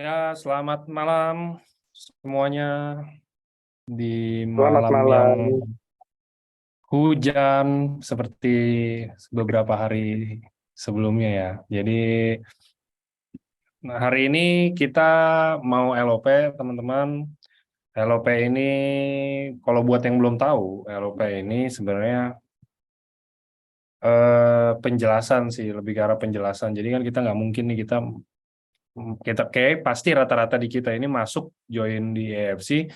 Ya, selamat malam semuanya di Selamat malam yang malam. hujan seperti beberapa hari sebelumnya ya. Jadi hari ini kita mau LOP, teman-teman. LOP ini kalau buat yang belum tahu, LOP ini sebenarnya penjelasan sih, lebih ke arah penjelasan. Jadi kan kita nggak mungkin nih kita kayak pasti rata-rata di kita ini masuk join di EFC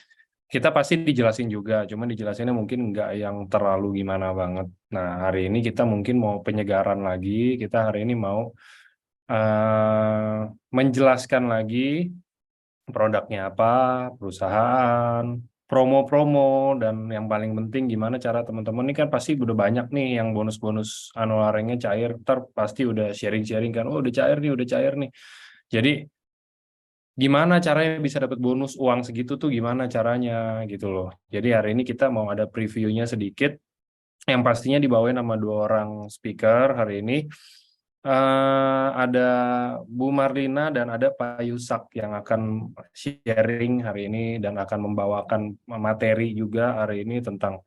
kita pasti dijelasin juga, cuman dijelasinnya mungkin nggak yang terlalu gimana banget. Nah, hari ini kita mungkin mau penyegaran lagi, kita hari ini mau menjelaskan lagi produknya apa, perusahaan, promo-promo, dan yang paling penting gimana cara teman-teman ini kan pasti udah banyak nih yang bonus-bonus anuaringnya cair, ntar pasti udah sharing-sharing kan, oh udah cair nih. Jadi gimana caranya bisa dapat bonus uang segitu tuh gimana caranya gitu loh. Jadi hari ini kita mau ada previewnya sedikit yang pastinya dibawain sama dua orang speaker hari ini. Ada Bu Marlina dan ada Pak Yusak yang akan sharing hari ini dan akan membawakan materi juga hari ini tentang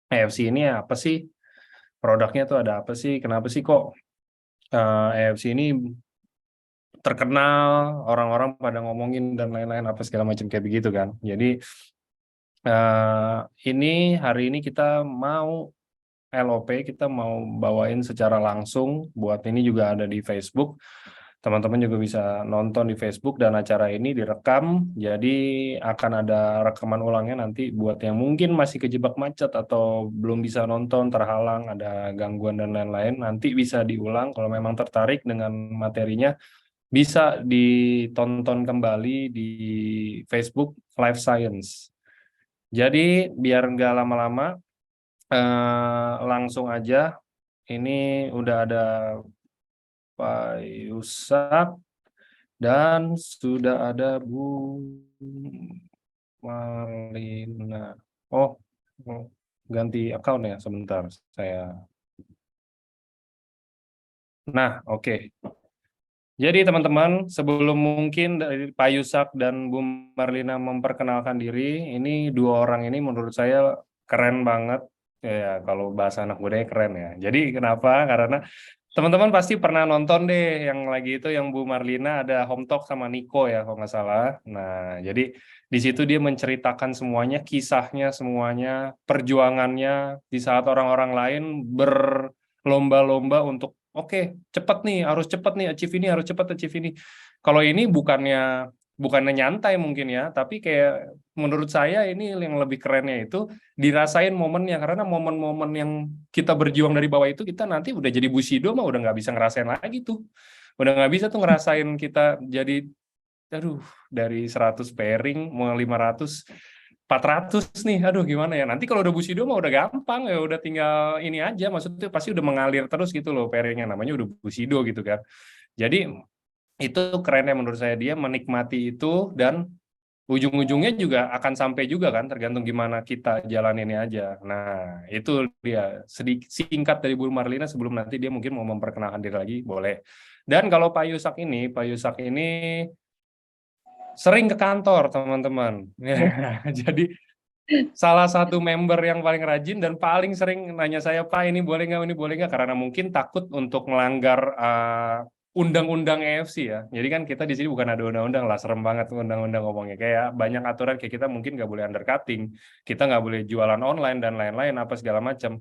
EFC ini apa sih, produknya tuh ada apa sih, kenapa sih kok EFC ini terkenal, orang-orang pada ngomongin dan lain-lain apa segala macam kayak begitu kan. Jadi eh, ini hari ini kita mau LOP, kita mau bawain secara langsung. Buat ini juga ada di Facebook. Teman-teman juga bisa nonton di Facebook dan acara ini direkam. Jadi akan ada rekaman ulangnya nanti buat yang mungkin masih kejebak macet atau belum bisa nonton, terhalang, ada gangguan dan lain-lain. Nanti bisa diulang kalau memang tertarik dengan materinya. Bisa ditonton kembali di Facebook Life Science. Jadi biar nggak lama-lama, langsung aja. Ini udah ada Pak Yusak dan sudah ada Bu Malina. Oh, oh, ganti account ya sebentar. Saya. Nah, oke. Jadi teman-teman, sebelum mungkin dari Pak Yusak dan Bu Marlina memperkenalkan diri, ini dua orang ini menurut saya keren banget. Ya, kalau bahasa anak mudanya keren ya. Jadi kenapa? Karena teman-teman pasti pernah nonton deh yang lagi itu yang Bu Marlina ada Home Talk sama Niko ya kalau nggak salah. Nah, jadi di situ dia menceritakan semuanya, kisahnya semuanya, perjuangannya di saat orang-orang lain berlomba-lomba untuk oke, cepat nih, achieve ini, harus cepat achieve ini. Kalau ini bukannya nyantai mungkin ya, tapi kayak menurut saya ini yang lebih kerennya itu dirasain momennya, karena momen-momen yang kita berjuang dari bawah itu kita nanti udah jadi Bushido mah udah nggak bisa ngerasain lagi tuh. Udah nggak bisa tuh ngerasain kita jadi aduh dari 100 pairing mau 500 400 nih. Aduh gimana ya. Nanti kalau udah Bushido mah udah gampang ya, udah tinggal ini aja. Maksudnya pasti udah mengalir terus gitu loh pairingnya, namanya udah Bushido gitu kan. Jadi itu kerennya menurut saya dia menikmati itu dan ujung-ujungnya juga akan sampai juga kan tergantung gimana kita jalaninnya aja. Nah, itu dia sedikit singkat dari Bu Marlina sebelum nanti dia mungkin mau memperkenalkan diri lagi, boleh. Dan kalau Pak Yusak ini sering ke kantor, teman-teman. Jadi salah satu member yang paling rajin dan paling sering nanya saya, Pak ini boleh nggak, karena mungkin takut untuk melanggar undang-undang EFC ya. Jadi kan kita di sini bukan ada undang-undang lah, serem banget undang-undang ngomongnya. Kayak banyak aturan kayak kita mungkin nggak boleh undercutting, kita nggak boleh jualan online dan lain-lain apa segala macam.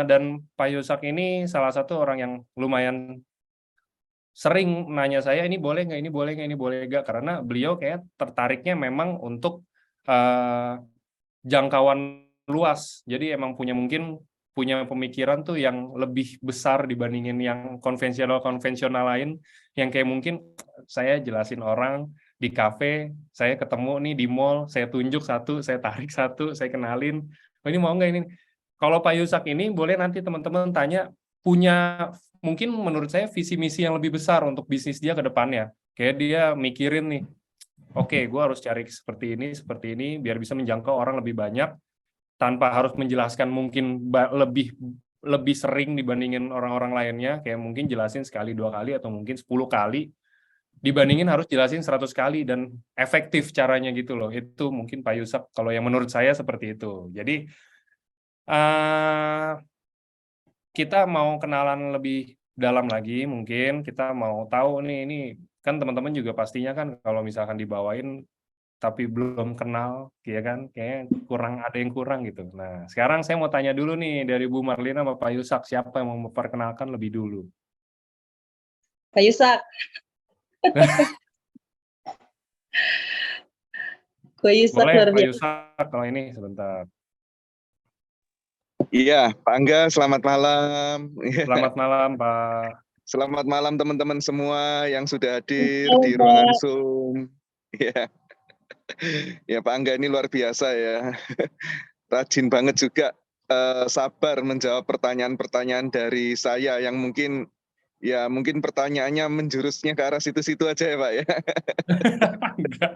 Dan Pak Yusak ini salah satu orang yang lumayan sering nanya saya ini boleh nggak, ini boleh nggak, ini boleh nggak, karena beliau kayak tertariknya memang untuk eh, jangkauan luas. Jadi emang punya pemikiran tuh yang lebih besar dibandingin yang konvensional-konvensional lain, yang kayak mungkin saya jelasin orang di kafe, saya ketemu nih di mall, saya tunjuk satu, saya tarik satu, saya kenalin, oh, ini mau nggak ini. Kalau Pak Yusak ini boleh nanti teman-teman tanya, punya mungkin menurut saya visi misi yang lebih besar untuk bisnis dia ke depannya. Kayak dia mikirin nih, oke, gue harus cari seperti ini, biar bisa menjangkau orang lebih banyak, tanpa harus menjelaskan mungkin lebih lebih sering dibandingin orang-orang lainnya, kayak mungkin jelasin sekali 2 kali atau mungkin 10 kali, dibandingin harus jelasin 100 kali dan efektif caranya gitu loh. Itu mungkin Pak Yusak kalau yang menurut saya seperti itu. Jadi kita mau kenalan lebih dalam lagi, mungkin kita mau tahu nih, ini kan teman-teman juga pastinya kan kalau misalkan dibawain tapi belum kenal, ya kan, kayaknya ada yang kurang gitu. Nah, sekarang saya mau tanya dulu nih dari Bu Marlina sama Pak Yusak, siapa yang mau memperkenalkan lebih dulu? Pak Yusak. Pak Yusak Boleh luar Pak biasa. Yusak kalau ini sebentar. Iya, Pak Angga, selamat malam. Selamat malam Pak. Selamat malam teman-teman semua yang sudah hadir di ruangan Zoom. Ya, ya Pak Angga ini luar biasa ya. Rajin banget juga, sabar menjawab pertanyaan-pertanyaan dari saya yang mungkin pertanyaannya menjurusnya ke arah situ-situ aja ya Pak ya. Enggak.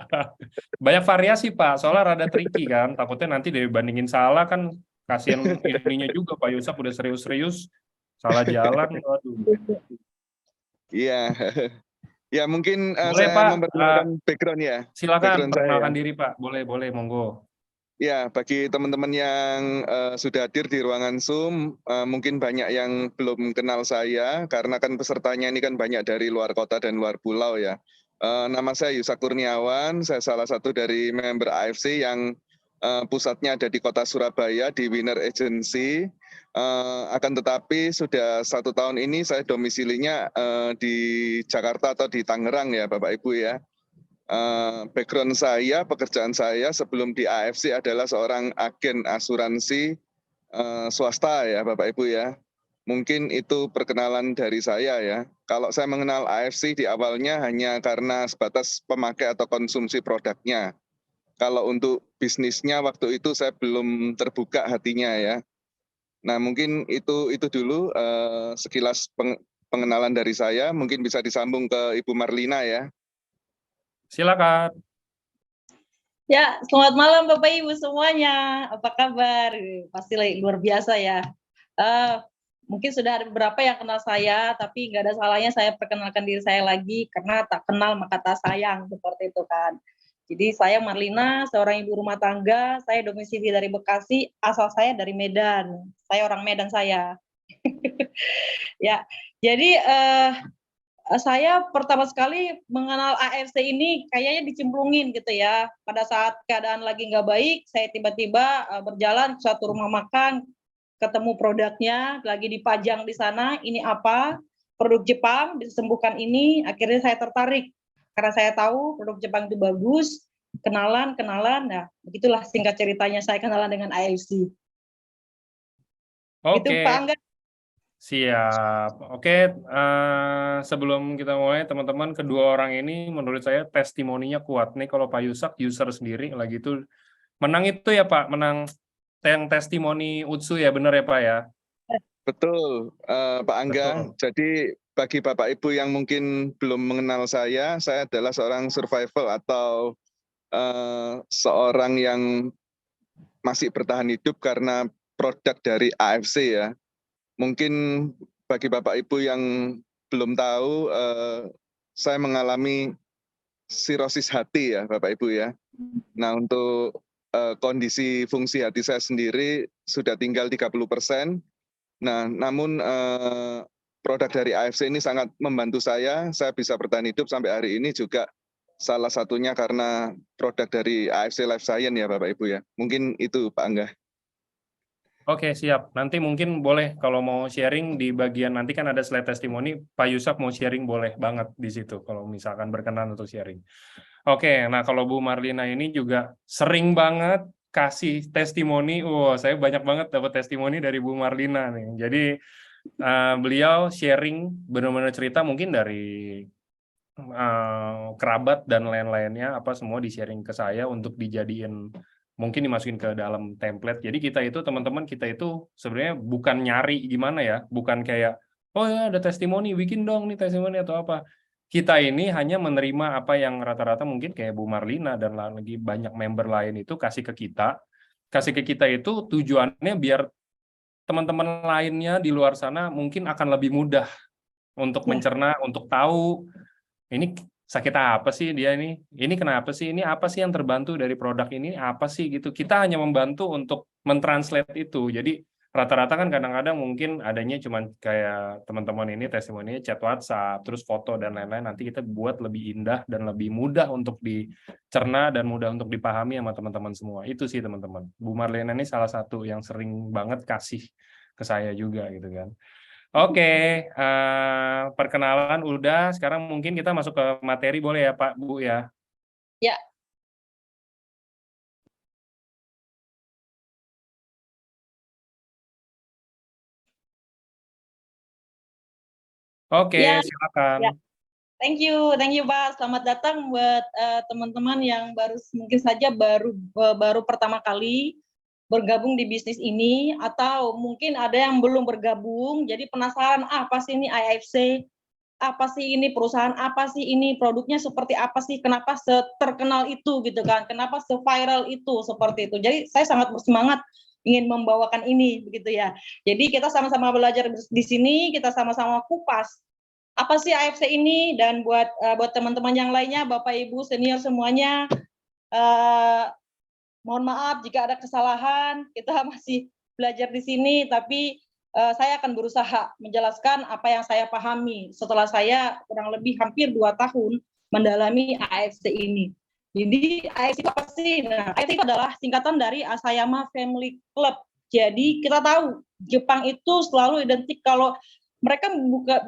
Banyak variasi Pak, soalnya rada tricky kan. Takutnya nanti dibandingin salah kan kasihan ininya juga Pak Yusak udah serius-serius salah jalan. Waduh. Iya. Ya mungkin Boleh saya Pak, memperkenalkan background ya. silakan Background saya ya. perkenalkan diri Pak. Boleh, monggo. Ya, bagi teman-teman yang sudah hadir di ruangan Zoom, mungkin banyak yang belum kenal saya, karena kan pesertanya ini kan banyak dari luar kota dan luar pulau ya. Nama saya Yusak Kurniawan, saya salah satu dari member AFC yang pusatnya ada di kota Surabaya, di Winner Agency. Akan tetapi sudah 1 tahun ini saya domisilinya di Jakarta atau di Tangerang ya Bapak Ibu ya. Background saya, pekerjaan saya sebelum di AFC adalah seorang agen asuransi swasta ya Bapak Ibu ya. Mungkin itu perkenalan dari saya ya. Kalau saya mengenal AFC di awalnya hanya karena sebatas pemakai atau konsumsi produknya. Kalau untuk bisnisnya waktu itu saya belum terbuka hatinya ya. Nah mungkin itu dulu sekilas pengenalan dari saya. Mungkin bisa disambung ke Ibu Marlina ya. Silakan. Ya, selamat malam Bapak Ibu semuanya. Apa kabar? Pasti luar biasa ya. Mungkin sudah ada beberapa yang kenal saya, tapi nggak ada salahnya saya perkenalkan diri saya lagi, karena tak kenal maka tak sayang, seperti itu kan. Jadi saya Marlina, seorang ibu rumah tangga, saya domisili dari Bekasi, asal saya dari Medan. Saya orang Medan saya. Ya, jadi saya pertama sekali mengenal AFC ini kayaknya dicemplungin gitu ya. Pada saat keadaan lagi nggak baik, saya tiba-tiba berjalan ke suatu rumah makan, ketemu produknya, lagi dipajang di sana, ini apa? Produk Jepang, bisa sembuhkan ini. Akhirnya saya tertarik, karena saya tahu produk Jepang itu bagus, kenalan. Nah, begitulah singkat ceritanya saya kenalan dengan AFC. Oke. Itu Pak Angga. Siap. Oke, sebelum kita mulai teman-teman, kedua orang ini menurut saya testimoninya kuat nih. Kalau Pak Yusak user sendiri lagi itu menang itu ya Pak, menang yang testimoni Utsu ya, benar ya Pak ya? Betul, Pak Angga. Betul. Jadi bagi Bapak Ibu yang mungkin belum mengenal saya adalah seorang survival atau seorang yang masih bertahan hidup karena produk dari AFC ya. Mungkin bagi Bapak Ibu yang belum tahu, saya mengalami sirosis hati ya Bapak Ibu ya. Nah untuk kondisi fungsi hati saya sendiri sudah tinggal 30%. Nah namun produk dari AFC ini sangat membantu saya bisa bertahan hidup sampai hari ini juga salah satunya karena produk dari AFC Life Science ya Bapak Ibu ya. Mungkin itu Pak Angga. Oke, siap. Nanti mungkin boleh kalau mau sharing di bagian nanti kan ada slide testimoni, Pak Yusak mau sharing boleh banget di situ kalau misalkan berkenan untuk sharing. Oke, nah kalau Bu Marlina ini juga sering banget kasih testimoni. Saya banyak banget dapat testimoni dari Bu Marlina nih. Jadi beliau sharing benar-benar cerita mungkin dari kerabat dan lain-lainnya apa semua di-sharing ke saya untuk dijadiin mungkin dimasukin ke dalam template. Jadi kita itu teman-teman kita itu sebenarnya bukan nyari gimana ya, bukan kayak oh ya ada testimoni bikin dong nih testimoni atau apa. Kita ini hanya menerima apa yang rata-rata mungkin kayak Bu Marlina dan lagi banyak member lain itu kasih ke kita. Kasih ke kita itu tujuannya biar teman-teman lainnya di luar sana mungkin akan lebih mudah untuk mencerna, untuk tahu ini sakit apa sih dia ini kenapa sih, ini apa sih yang terbantu dari produk ini, apa sih gitu. Kita hanya membantu untuk mentranslate itu. Jadi rata-rata kan kadang-kadang mungkin adanya cuman kayak teman-teman ini testimoni chat WhatsApp, terus foto dan lain-lain. Nanti kita buat lebih indah dan lebih mudah untuk dicerna dan mudah untuk dipahami sama teman-teman semua. Itu sih teman-teman. Bu Marlena ini salah satu yang sering banget kasih ke saya juga gitu kan. Oke, perkenalan udah. Sekarang mungkin kita masuk ke materi, boleh ya Pak, Bu ya? Ya, Oke, ya, silakan. ya. Thank you Pak. Selamat datang buat teman-teman yang mungkin saja baru pertama kali bergabung di bisnis ini, atau mungkin ada yang belum bergabung, jadi penasaran apa sih ini AFC, apa sih ini perusahaan, apa sih ini produknya seperti apa sih, kenapa terkenal itu gitu kan, kenapa viral itu seperti itu. Jadi saya sangat bersemangat ingin membawakan ini begitu ya. Jadi kita sama-sama belajar di sini, kita sama-sama kupas apa sih AFC ini, dan buat teman-teman yang lainnya, Bapak Ibu senior semuanya, mohon maaf jika ada kesalahan, kita masih belajar di sini, tapi saya akan berusaha menjelaskan apa yang saya pahami setelah saya kurang lebih hampir 2 tahun mendalami AFC ini. Jadi AFC itu apa sih? Nah, AFC itu adalah singkatan dari Asayama Family Club. Jadi kita tahu Jepang itu selalu identik kalau mereka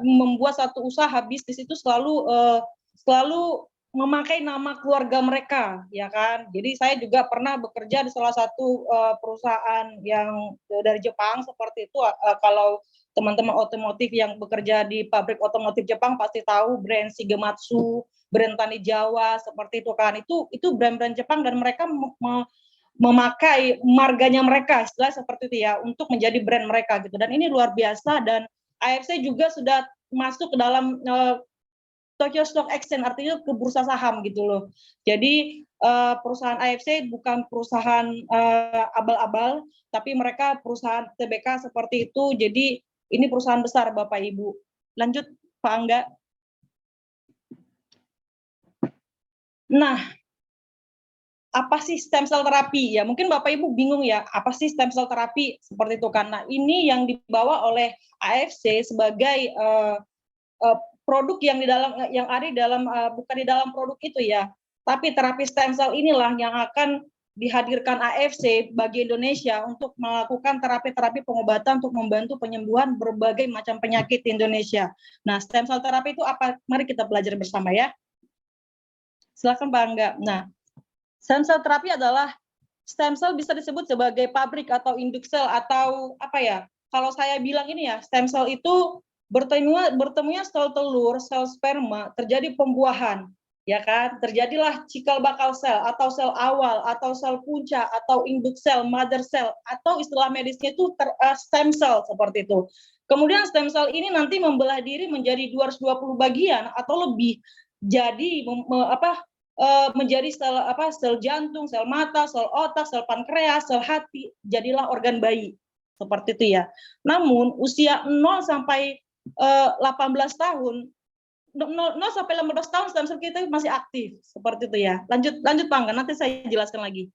membuat satu usaha bisnis itu selalu memakai nama keluarga mereka, ya kan. Jadi saya juga pernah bekerja di salah satu perusahaan yang dari Jepang seperti itu. Kalau teman-teman otomotif yang bekerja di pabrik otomotif Jepang pasti tahu brand Shigematsu, brand Tani Jawa seperti itu kan. Itu brand-brand Jepang, dan mereka memakai marganya mereka, istilah seperti itu ya, untuk menjadi brand mereka gitu. Dan ini luar biasa, dan AFC juga sudah masuk ke dalam Tokyo Stock Exchange, artinya ke bursa saham gitu loh. Jadi perusahaan AFC bukan perusahaan abal-abal, tapi mereka perusahaan TBK seperti itu. Jadi ini perusahaan besar Bapak Ibu. Lanjut Pak Angga. Nah, apa sih stem cell terapi? Ya mungkin Bapak Ibu bingung ya, apa sih stem cell terapi seperti itu, karena ini yang dibawa oleh AFC sebagai produk yang ada di dalam bukan di dalam produk itu ya, tapi terapi stem cell inilah yang akan dihadirkan AFC bagi Indonesia untuk melakukan terapi-terapi pengobatan untuk membantu penyembuhan berbagai macam penyakit di Indonesia. Nah, stem cell terapi itu apa? Mari kita belajar bersama ya. Silakan Pak Angga. Nah, stem cell terapi adalah stem cell bisa disebut sebagai pabrik atau induk sel, atau apa ya? Kalau saya bilang ini ya, stem cell itu bertemunya sel telur, sel sperma, terjadi pembuahan, ya kan? Terjadilah cikal bakal sel, atau sel awal, atau sel punca, atau induk sel, mother cell, atau istilah medisnya itu stem cell seperti itu. Kemudian stem cell ini nanti membelah diri menjadi 220 bagian atau lebih, jadi menjadi sel jantung, sel mata, sel otak, sel pankreas, sel hati, jadilah organ bayi seperti itu ya. Namun usia 0 sampai 18 tahun, 0 sampai 15 tahun stem cell kita masih aktif seperti itu ya. Lanjut Pak Angga, nanti saya jelaskan lagi.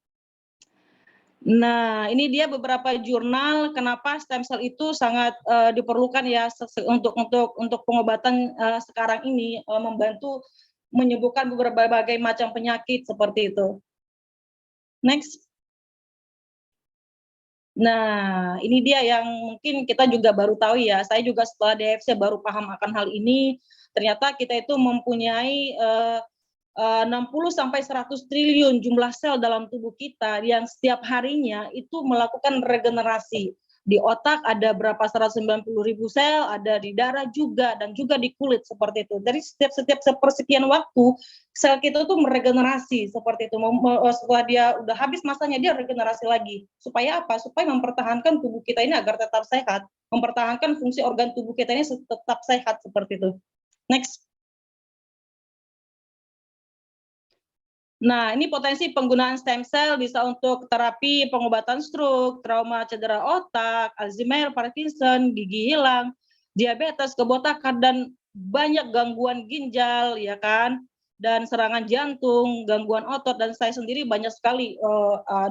Nah, ini dia beberapa jurnal kenapa stem cell itu sangat diperlukan ya untuk pengobatan sekarang ini, membantu menyembuhkan berbagai macam penyakit seperti itu. Next. Nah, ini dia yang mungkin kita juga baru tahu ya. Saya juga setelah DFC baru paham akan hal ini. Ternyata kita itu mempunyai 60 sampai 100 triliun jumlah sel dalam tubuh kita yang setiap harinya itu melakukan regenerasi. Di otak ada berapa 190.000 sel, ada di darah juga, dan juga di kulit seperti itu. Dari setiap sepersekian waktu sel kita itu meregenerasi seperti itu. Setelah dia udah habis masanya, dia regenerasi lagi. Supaya apa? Supaya mempertahankan tubuh kita ini agar tetap sehat, mempertahankan fungsi organ tubuh kita ini tetap sehat seperti itu. Next. Nah, ini potensi penggunaan stem cell bisa untuk terapi pengobatan stroke, trauma cedera otak, Alzheimer, Parkinson, gigi hilang, diabetes, kebotakan, dan banyak gangguan ginjal, ya kan. dan serangan jantung, gangguan otot, dan saya sendiri banyak sekali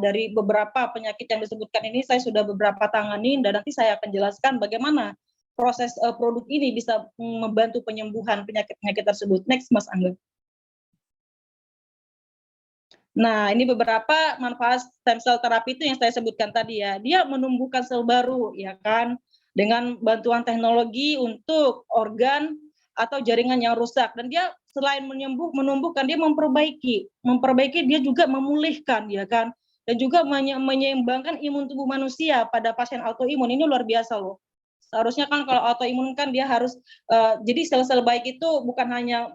dari beberapa penyakit yang disebutkan ini saya sudah beberapa tangani, dan nanti saya akan jelaskan bagaimana proses produk ini bisa membantu penyembuhan penyakit-penyakit tersebut. Next, Mas Angga. Nah, ini beberapa manfaat stem cell terapi itu yang saya sebutkan tadi ya. Dia menumbuhkan sel baru, ya kan, dengan bantuan teknologi untuk organ atau jaringan yang rusak. Dan dia selain menumbuhkan, dia memperbaiki dia juga memulihkan, ya kan, dan juga menyeimbangkan imun tubuh manusia pada pasien autoimun. Ini luar biasa loh. Seharusnya kan kalau autoimun kan dia harus jadi sel-sel baik itu bukan hanya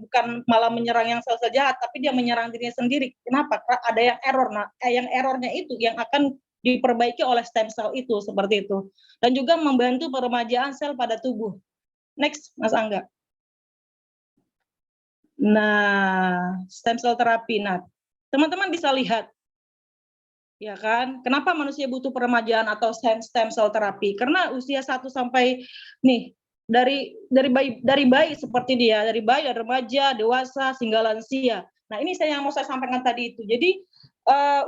bukan malah menyerang yang sel-sel jahat, tapi dia menyerang dirinya sendiri. Kenapa? Karena ada yang error. Nah, yang errornya itu yang akan diperbaiki oleh stem cell itu, seperti itu. Dan juga membantu peremajaan sel pada tubuh. Next, Mas Angga. Nah, stem cell terapi. Nah, teman-teman bisa lihat, ya kan? Kenapa manusia butuh peremajaan atau stem cell terapi? Karena usia 1 sampai nih dari bayi seperti dia, dari bayi, remaja, dewasa, hingga lansia. Nah, ini yang mau saya sampaikan tadi itu. Jadi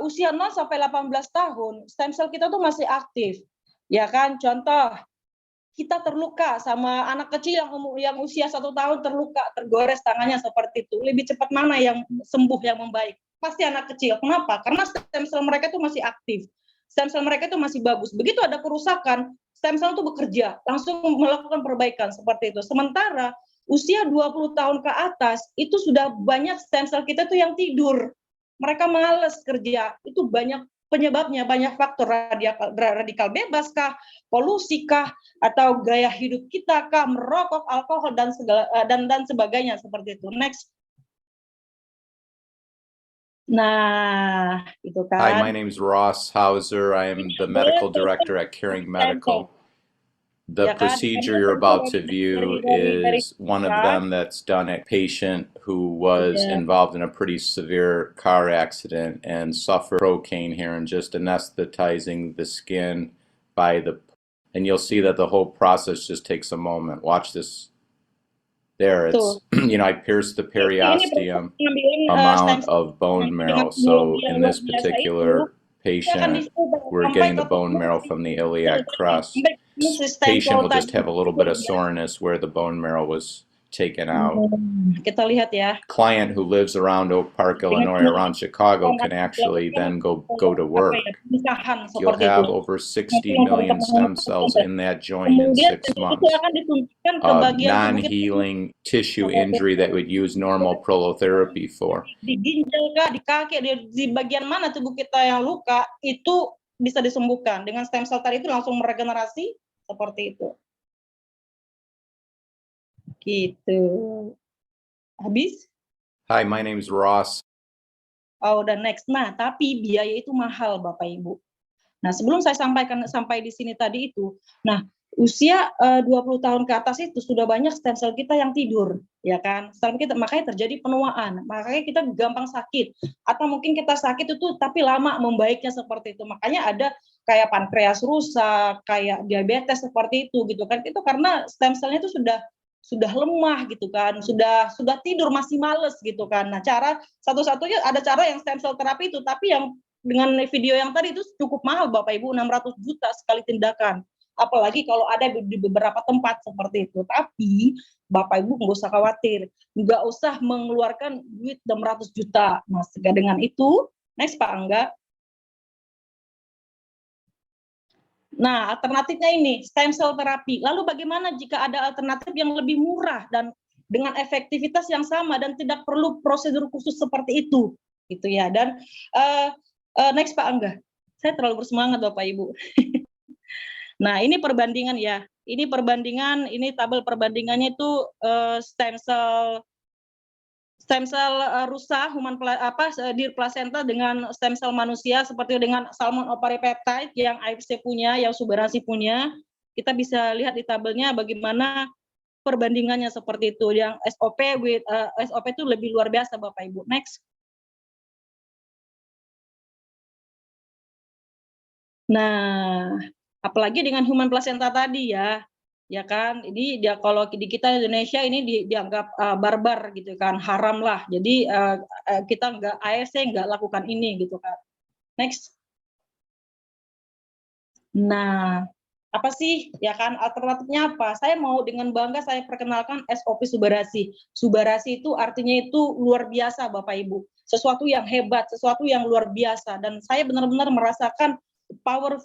usia 0 sampai 18 tahun, stem cell kita tuh masih aktif. Ya kan? Contoh, kita terluka sama anak kecil yang usia 1 tahun terluka, tergores tangannya seperti itu. Lebih cepat mana yang sembuh, yang membaik? Pasti anak kecil. Kenapa? Karena stem cell mereka itu masih aktif. Stem cell mereka itu masih bagus. Begitu ada kerusakan, stem cell itu bekerja, langsung melakukan perbaikan seperti itu. Sementara usia 20 tahun ke atas, itu sudah banyak stem cell kita tuh yang tidur. Mereka malas kerja. Itu banyak penyebabnya, banyak faktor, radikal bebas kah, polusi kah, atau gaya hidup kita kah, merokok, alkohol, dan segala dan sebagainya seperti itu. Next. Nah, itu kan. Hi, my name is Ross Hauser. I am the medical director at Caring Medical. The procedure you're about to view is one of them that's done at a patient who was involved in a pretty severe car accident and suffered procaine here and just anesthetizing the skin by and you'll see that the whole process just takes a moment. Watch this. There, it's, I pierced the periosteum amount of bone marrow. So in this particular patient, we're getting the bone marrow from the iliac crest. This patient will just have a little bit of soreness where the bone marrow was taken out. Kita lihat ya. Client who lives around Oak Park, Illinois, around Chicago can actually then go to work. You'll have over 60 million stem cells in that joint in 6 months. Non-healing tissue injury that would use normal prolotherapy for. Di ginjal kah, di kaki, di bagian mana tubuh kita yang luka, itu bisa disembuhkan. Dengan stem cell tadi itu langsung meregenerasi seperti itu. Gitu. Habis? Hi, my name is Ross. Oh, dan next. Nah, tapi biaya itu mahal, Bapak Ibu. Nah, sebelum saya sampai di sini tadi itu, nah, usia 20 tahun ke atas itu sudah banyak stem cell kita yang tidur, ya kan? Stem kita makanya terjadi penuaan, makanya kita gampang sakit. Atau mungkin kita sakit itu tapi lama membaiknya seperti itu. Makanya ada kayak pankreas rusak, kayak diabetes seperti itu gitu kan. Itu karena stem cell-nya itu sudah lemah gitu kan, sudah tidur masih males gitu kan. Nah, cara satu-satunya ada cara yang stem cell terapi itu, tapi yang dengan video yang tadi itu cukup mahal Bapak Ibu, 600 juta sekali tindakan. Apalagi kalau ada di beberapa tempat seperti itu. Tapi Bapak Ibu nggak usah khawatir, nggak usah mengeluarkan duit 600 juta. Nah, dengan itu, next Pak Angga. Nah, alternatifnya ini stem cell terapi. Lalu bagaimana jika ada alternatif yang lebih murah dan dengan efektivitas yang sama dan tidak perlu prosedur khusus seperti itu, gitu ya. Dan next Pak Angga. Saya terlalu bersemangat Bapak Ibu. Nah, ini perbandingan ya. Ini perbandingan, ini tabel perbandingannya itu stem cell rusa dir placenta dengan stem cell manusia seperti dengan salmon ovaripeptide yang AFC punya, yang Subransi punya. Kita bisa lihat di tabelnya bagaimana perbandingannya seperti itu. Yang SOP itu lebih luar biasa Bapak Ibu. Next. Nah, apalagi dengan human placenta tadi ya. ya kan. Ini dia kalau di kita Indonesia ini dianggap barbar gitu kan, haram lah. Jadi kita nggak AFC nggak lakukan ini gitu kan. Next. Nah, apa sih ya kan alternatifnya apa? Saya mau dengan bangga saya perkenalkan SOP Subarasi. Subarasi itu artinya itu luar biasa Bapak Ibu. Sesuatu yang hebat, sesuatu yang luar biasa dan saya benar-benar merasakan power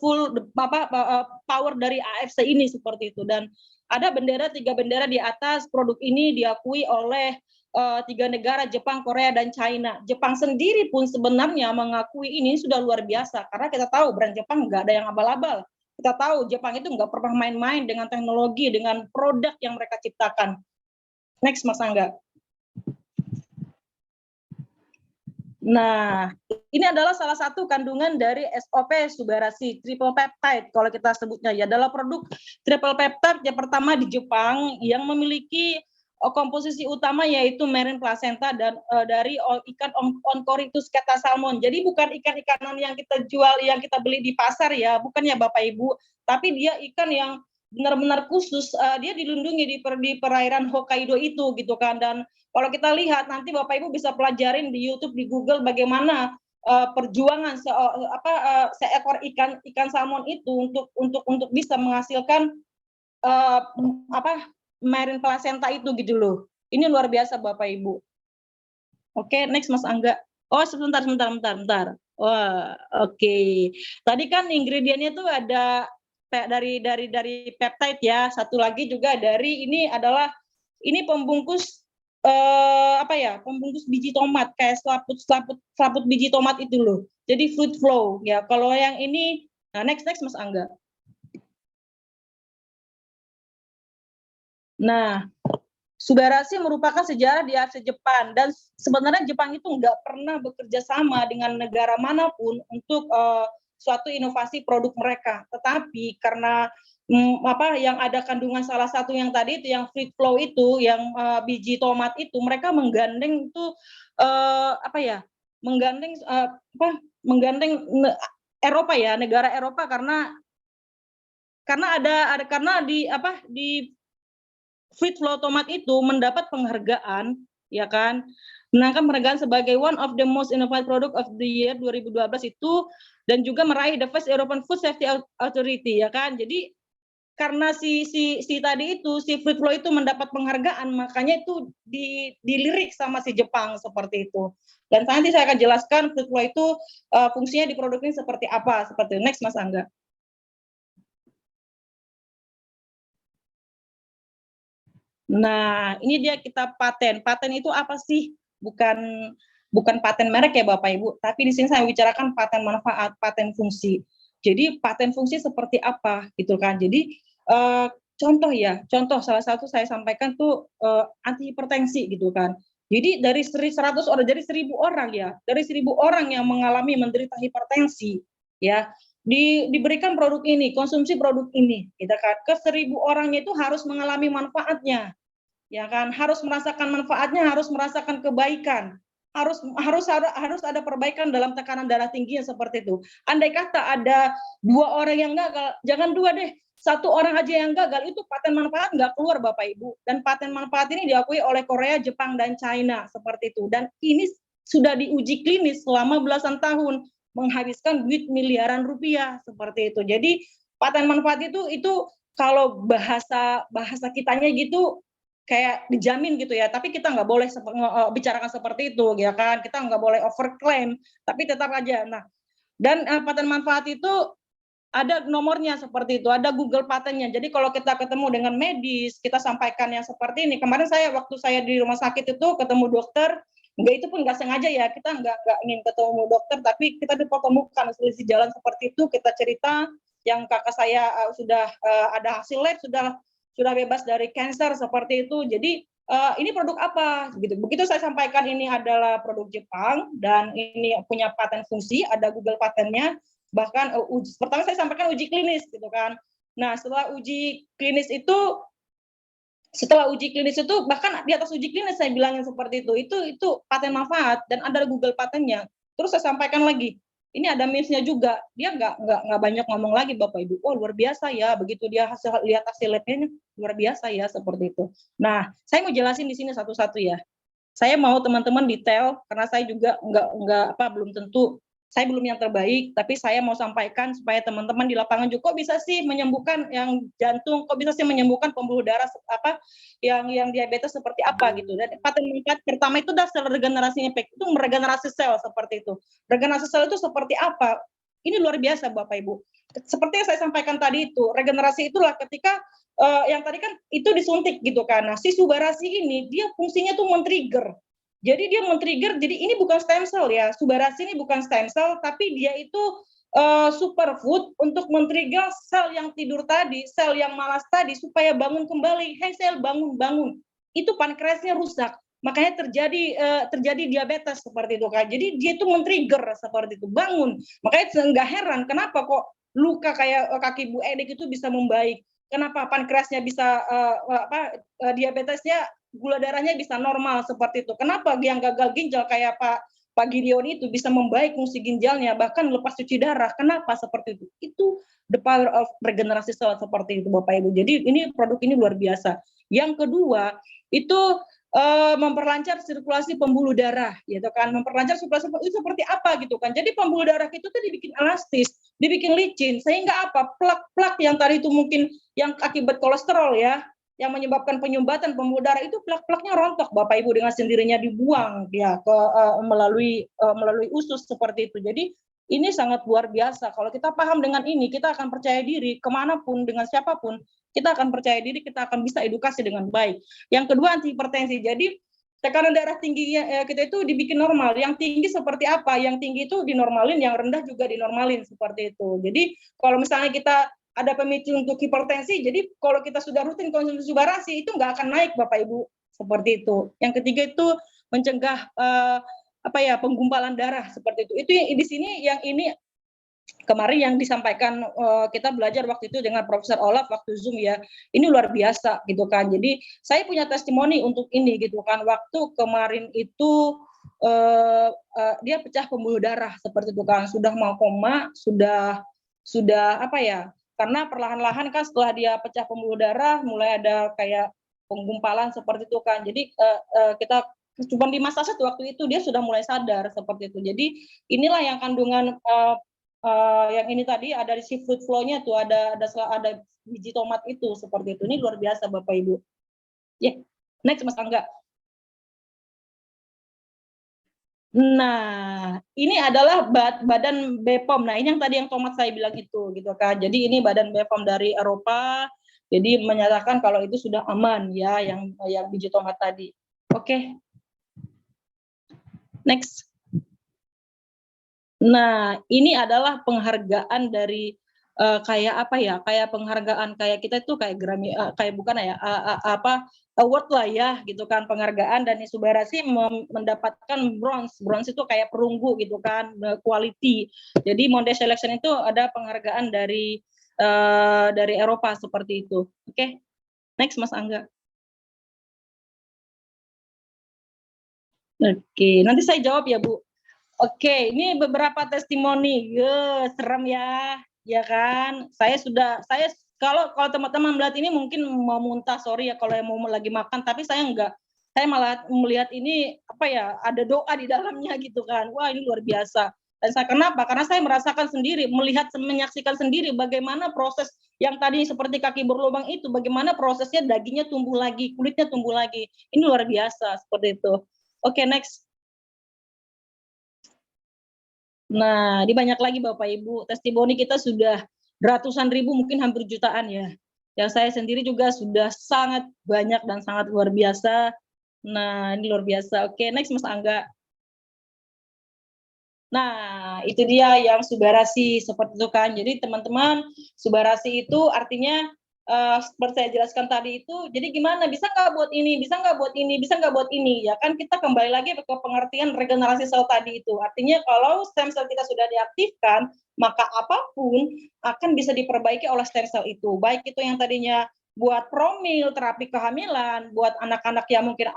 dari AFC ini seperti itu dan ada bendera 3 bendera di atas produk ini diakui oleh 3 negara Jepang, Korea dan China. Jepang sendiri pun sebenarnya mengakui ini sudah luar biasa karena kita tahu brand Jepang nggak ada yang abal-abal. Kita tahu Jepang itu nggak pernah main-main dengan teknologi, dengan produk yang mereka ciptakan. Next, Mas Angga. Nah, ini adalah salah satu kandungan dari SOP Subarasi, triple peptide kalau kita sebutnya ya, adalah produk triple peptide yang pertama di Jepang yang memiliki komposisi utama yaitu marine placenta dan dari ikan Oncorhynchus katasalmon. Jadi bukan ikan-ikanan yang kita jual, yang kita beli di pasar ya, bukan ya Bapak Ibu, tapi dia ikan yang benar-benar khusus, dia dilindungi di perairan Hokkaido itu gitu kan. Dan kalau kita lihat nanti Bapak Ibu bisa pelajarin di YouTube, di Google bagaimana perjuangan seekor ikan salmon itu untuk bisa menghasilkan marine placenta itu gitu loh. Ini luar biasa Bapak Ibu. Oke, next Mas Angga. Oh, sebentar. Wah, oke. Tadi kan ingredientnya tuh ada dari peptide ya. Satu lagi juga dari ini adalah pembungkus pembungkus biji tomat kayak selaput biji tomat itu loh. Jadi fruit flow ya. Kalau yang ini, nah next Mas Angga. Nah, Subarasi merupakan sejarah di Asia Jepang dan sebenarnya Jepang itu nggak pernah bekerja sama dengan negara manapun untuk suatu inovasi produk mereka. Tetapi karena yang ada kandungan salah satu yang tadi itu yang fruit flow itu, yang biji tomat itu, mereka menggandeng itu menggandeng Eropa ya, negara Eropa karena di fruit flow tomat itu mendapat penghargaan, ya kan, menangkan penghargaan sebagai one of the most innovative product of the year 2012 itu, dan juga meraih the first European Food Safety Authority, ya kan. Jadi karena si tadi itu si fruit flow itu mendapat penghargaan, makanya itu dilirik sama si Jepang seperti itu. Dan nanti saya akan jelaskan fruit flow itu fungsinya di produk ini seperti apa. Seperti next Mas Angga. Nah, ini dia kita paten. Paten itu apa sih? Bukan paten merek ya Bapak Ibu, tapi di sini saya bicarakan paten manfaat, paten fungsi. Jadi paten fungsi seperti apa gitu kan. Jadi contoh salah satu saya sampaikan tuh anti hipertensi gitu kan. Jadi dari 100 orang, dari 1.000 orang ya, dari 1.000 orang yang mengalami menderita hipertensi ya, diberikan produk ini, konsumsi produk ini, gitu kan. Ke 1.000 orangnya itu harus mengalami manfaatnya, ya kan, harus merasakan manfaatnya, harus merasakan kebaikan, harus ada perbaikan dalam tekanan darah tinggi yang seperti itu. Andai kata ada 2 orang yang gagal, jangan 2 deh, 1 orang aja yang gagal, itu paten manfaat nggak keluar Bapak Ibu. Dan paten manfaat ini diakui oleh Korea, Jepang, dan China seperti itu. Dan ini sudah diuji klinis selama belasan tahun, menghabiskan duit miliaran rupiah seperti itu. Jadi paten manfaat itu kalau bahasa kitanya gitu kayak dijamin gitu ya, tapi kita nggak boleh bicarakan seperti itu ya kan, kita nggak boleh overclaim, tapi tetap aja. Nah, dan paten manfaat itu ada nomornya seperti itu, ada Google patennya. Jadi kalau kita ketemu dengan medis, kita sampaikan yang seperti ini. Kemarin waktu saya di rumah sakit itu ketemu dokter, itu pun nggak sengaja ya, kita nggak ingin ketemu dokter, tapi kita dipertemukan selisih jalan seperti itu, kita cerita yang kakak saya sudah ada hasil lab, sudah bebas dari kanker seperti itu. Jadi ini produk apa gitu. Begitu saya sampaikan ini adalah produk Jepang dan ini punya paten fungsi, ada Google patennya. Bahkan pertama saya sampaikan uji klinis gitu kan. Nah, setelah uji klinis itu bahkan di atas uji klinis saya bilangin seperti itu paten manfaat dan ada Google patennya. Terus saya sampaikan lagi, ini ada meme-nya juga. Dia nggak banyak ngomong lagi Bapak Ibu. Oh luar biasa ya, begitu dia lihat hasil labnya luar biasa ya seperti itu. Nah, saya mau jelasin di sini satu-satu ya. Saya mau teman-teman detail karena saya juga belum tentu, saya belum yang terbaik, tapi saya mau sampaikan supaya teman-teman di lapangan juga kok bisa sih menyembuhkan yang jantung, kok bisa sih menyembuhkan pembuluh darah yang diabetes seperti apa gitu. Dan paten manfaat pertama itu adalah sel regenerasi impact, itu meregenerasi sel seperti itu. Regenerasi sel itu seperti apa? Ini luar biasa Bapak Ibu. Seperti yang saya sampaikan tadi itu, regenerasi itulah ketika yang tadi kan itu disuntik gitu kan. Nah, si Subarasi ini dia fungsinya tuh men-trigger. Jadi dia men-trigger, jadi ini bukan stem cell ya. Subarasi ini bukan stem cell, tapi dia itu superfood untuk men-trigger sel yang tidur tadi, sel yang malas tadi supaya bangun kembali. Hey sel bangun. Itu pankreasnya rusak. Makanya terjadi diabetes seperti itu kan. Jadi dia itu men-trigger seperti itu, bangun. Makanya enggak heran kenapa kok luka kayak kaki Bu Edik itu bisa membaik. Kenapa pankreasnya bisa diabetesnya, gula darahnya bisa normal seperti itu. Kenapa yang gagal ginjal kayak Pak Gideon itu bisa membaik fungsi ginjalnya bahkan lepas cuci darah. Kenapa seperti itu? Itu the power of regenerasi sel seperti itu Bapak Ibu. Jadi ini produk ini luar biasa. Yang kedua itu memperlancar sirkulasi pembuluh darah, gitu kan? Memperlancar sirkulasi itu seperti apa gitu kan? Jadi pembuluh darah itu tuh dibikin elastis, dibikin licin, sehingga apa? Plak-plak yang tadi itu mungkin yang akibat kolesterol ya, yang menyebabkan penyumbatan pembuluh darah itu plak-plaknya rontok Bapak Ibu dengan sendirinya dibuang ya ke melalui usus seperti itu. Jadi ini sangat luar biasa. Kalau kita paham dengan ini, kita akan percaya diri kemanapun dengan siapapun, kita akan percaya diri, kita akan bisa edukasi dengan baik. Yang kedua anti hipertensi. Jadi tekanan darah tingginya kita itu dibikin normal. Yang tinggi seperti apa? Yang tinggi itu dinormalin, yang rendah juga dinormalin seperti itu. Jadi kalau misalnya kita ada pemicu untuk hipertensi, jadi kalau kita sudah rutin konsumsi Subarasi itu nggak akan naik Bapak Ibu seperti itu. Yang ketiga itu mencegah penggumpalan darah seperti itu. Itu yang di sini yang ini kemarin yang disampaikan kita belajar waktu itu dengan Profesor Olaf waktu Zoom ya. Ini luar biasa gitu kan. Jadi saya punya testimoni untuk ini gitu kan. Waktu kemarin itu dia pecah pembuluh darah seperti itu kan. Sudah mau koma, sudah karena perlahan-lahan kan setelah dia pecah pembuluh darah mulai ada kayak penggumpalan seperti itu kan. Jadi kita cuma di masa satu waktu itu dia sudah mulai sadar seperti itu. Jadi inilah yang kandungan yang ini tadi ada di seafood flow-nya tuh ada biji tomat itu seperti itu. Ini luar biasa Bapak Ibu. Next Mas Angga. Nah, ini adalah badan BPOM. Nah, ini yang tadi yang tomat saya bilang itu gitu kan. Jadi ini badan BPOM dari Eropa. Jadi menyatakan kalau itu sudah aman ya yang biji tomat tadi. Oke. Next. Nah, ini adalah penghargaan dari kayak penghargaan kayak kita itu kayak Grammy award lah ya gitu kan, penghargaan, dan Subarasi mendapatkan bronze itu kayak perunggu gitu kan, quality. Jadi Monde Selection itu ada penghargaan dari Eropa seperti itu. Oke. Next Mas Angga. Oke, nanti saya jawab ya Bu. Oke, ini beberapa testimoni. Serem ya kan? Kalau teman-teman melihat ini mungkin mau muntah, sorry ya kalau yang mau lagi makan, tapi saya enggak. Saya malah melihat ini ada doa di dalamnya gitu kan. Wah, ini luar biasa. Dan kenapa? Karena saya merasakan sendiri, menyaksikan sendiri bagaimana proses yang tadi seperti kaki berlubang itu, bagaimana prosesnya dagingnya tumbuh lagi, kulitnya tumbuh lagi. Ini luar biasa seperti itu. Oke, next. Nah, ini banyak lagi Bapak Ibu, testimoni kita sudah ratusan ribu, mungkin hampir jutaan ya. Yang saya sendiri juga sudah sangat banyak dan sangat luar biasa. Nah, ini luar biasa. Oke, next Mas Angga. Nah, itu dia yang Subarasi seperti itu kan. Jadi teman-teman, Subarasi itu artinya seperti saya jelaskan tadi itu, jadi gimana, bisa nggak buat ini, bisa nggak buat ini, bisa nggak buat ini, ya kan kita kembali lagi ke pengertian regenerasi sel tadi itu. Artinya kalau stem cell kita sudah diaktifkan, maka apapun akan bisa diperbaiki oleh stem cell itu. Baik itu yang tadinya buat promil, terapi kehamilan, buat anak-anak yang mungkin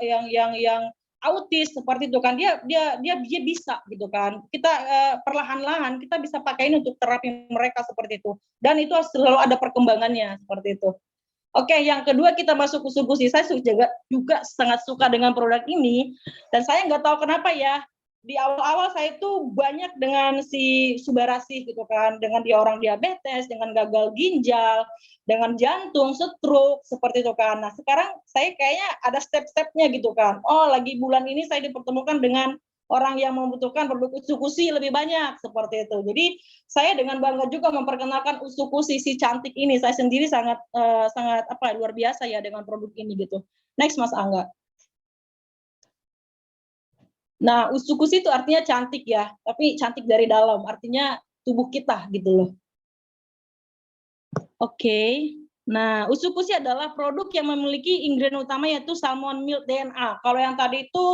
yang autis seperti itu kan, dia bisa gitu kan. Kita perlahan-lahan kita bisa pakai ini untuk terapi mereka seperti itu. Dan itu selalu ada perkembangannya seperti itu. Oke, yang kedua kita masuk ke subusi. Saya juga sangat suka dengan produk ini, dan saya nggak tahu kenapa ya, di awal-awal saya itu banyak dengan si Subarasi gitu kan, dengan dia orang diabetes, dengan gagal ginjal, dengan jantung, stroke, seperti itu kan. Nah sekarang saya kayaknya ada step-stepnya gitu kan. Oh lagi bulan ini saya dipertemukan dengan orang yang membutuhkan produk usukusi lebih banyak seperti itu. Jadi saya dengan bangga juga memperkenalkan usukusi si cantik ini. Saya sendiri sangat luar biasa ya dengan produk ini gitu. Next Mas Angga. Nah, usukusi itu artinya cantik ya, tapi cantik dari dalam, artinya tubuh kita gitu loh. Oke. Nah, usukusi adalah produk yang memiliki ingredient utama yaitu salmon milk DNA. Kalau yang tadi itu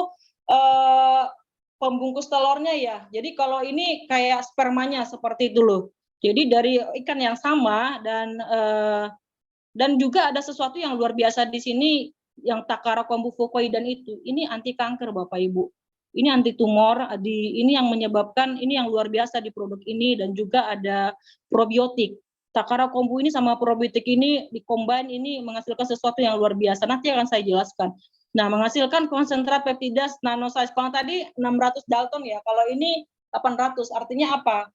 pembungkus telurnya ya. Jadi kalau ini kayak spermanya seperti itu loh. Jadi dari ikan yang sama, dan juga ada sesuatu yang luar biasa di sini yang Takara kombu fucoidan itu. Ini anti kanker Bapak Ibu. Ini anti tumor, ini yang menyebabkan, ini yang luar biasa di produk ini, dan juga ada probiotik. Takara kombu ini sama probiotik ini dikombin, ini menghasilkan sesuatu yang luar biasa. Nanti akan saya jelaskan. Nah, menghasilkan konsentrat peptida nanosize. Kalau tadi 600 Dalton ya, kalau ini 800. Artinya apa?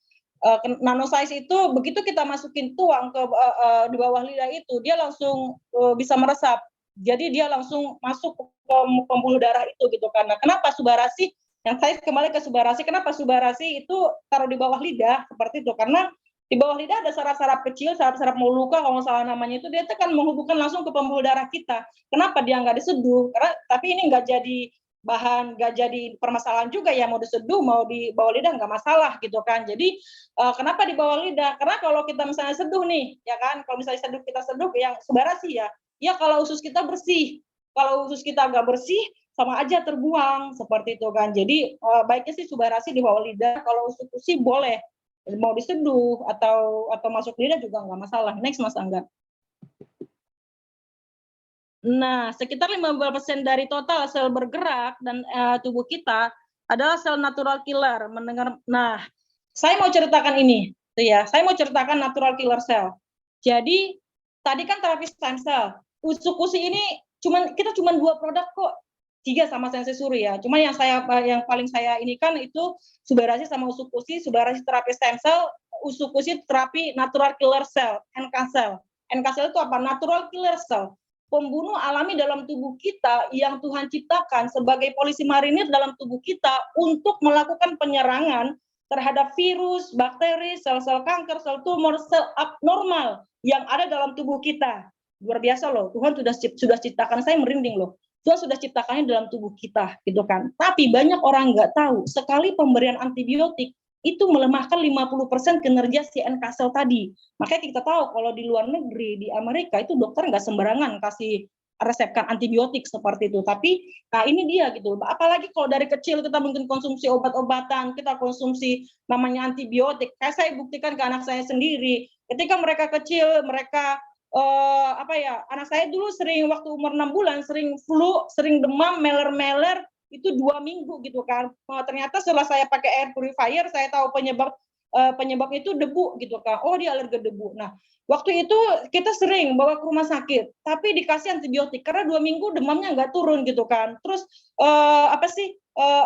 Nanosize itu begitu kita masukin tuang ke di bawah lidah itu, dia langsung bisa meresap. Jadi dia langsung masuk ke pembuluh darah itu gitu kan. Nah, kenapa Subarasi? Yang saya kembali ke Subarasi, kenapa Subarasi itu taruh di bawah lidah seperti itu? Karena di bawah lidah ada saraf-saraf kecil, saraf-saraf moluka kalau nggak salah namanya itu, dia kan menghubungkan langsung ke pembuluh darah kita. Kenapa dia nggak diseduh? Karena tapi ini nggak jadi bahan, nggak jadi permasalahan juga ya, mau diseduh mau di bawah lidah nggak masalah gitu kan. Jadi kenapa di bawah lidah? Karena kalau kita misalnya seduh nih, ya kan, kalau misalnya kita seduh yang Subarasi ya kalau usus kita bersih. Kalau usus kita nggak bersih, sama aja terbuang seperti itu kan. Jadi baiknya sih Subarasi di bawah lidah. Kalau usus sih boleh mau diseduh atau masuk lidah juga nggak masalah. Next Mas Angga. Nah, sekitar 15% dari total sel bergerak dan tubuh kita adalah sel natural killer. Nah, saya mau ceritakan ini, ya. Saya mau ceritakan natural killer cell. Jadi tadi kan terapi stem cell. Usukusi ini kita cuma 2 produk kok. 3 sama Sensei Suri ya. Cuma yang paling saya ini kan itu Subarasi sama usukusi. Subarasi terapi stem cell, usukusi terapi natural killer cell, NK cell. NK cell itu apa? Natural killer cell. Pembunuh alami dalam tubuh kita yang Tuhan ciptakan sebagai polisi marinir dalam tubuh kita untuk melakukan penyerangan terhadap virus, bakteri, sel-sel kanker, sel tumor, sel abnormal yang ada dalam tubuh kita. Luar biasa loh, Tuhan sudah ciptakan, saya merinding loh. Tuhan sudah ciptakannya dalam tubuh kita, gitu kan. Tapi banyak orang nggak tahu, sekali pemberian antibiotik itu melemahkan 50% kinerja si NK cell tadi. Makanya kita tahu kalau di luar negeri, di Amerika itu dokter nggak sembarangan kasih resepkan antibiotik seperti itu. Tapi nah ini dia gitu. Apalagi kalau dari kecil kita mungkin konsumsi obat-obatan, kita konsumsi namanya antibiotik. Kayak saya buktikan ke anak saya sendiri. Ketika mereka kecil, mereka anak saya dulu sering waktu umur 6 bulan sering flu, sering demam, meler-meler, itu 2 minggu gitu kan. Ternyata setelah saya pakai air purifier, saya tahu penyebab itu debu gitu kan. Oh dia alergi debu. Nah waktu itu kita sering bawa ke rumah sakit, tapi dikasih antibiotik karena 2 minggu demamnya nggak turun gitu kan. Terus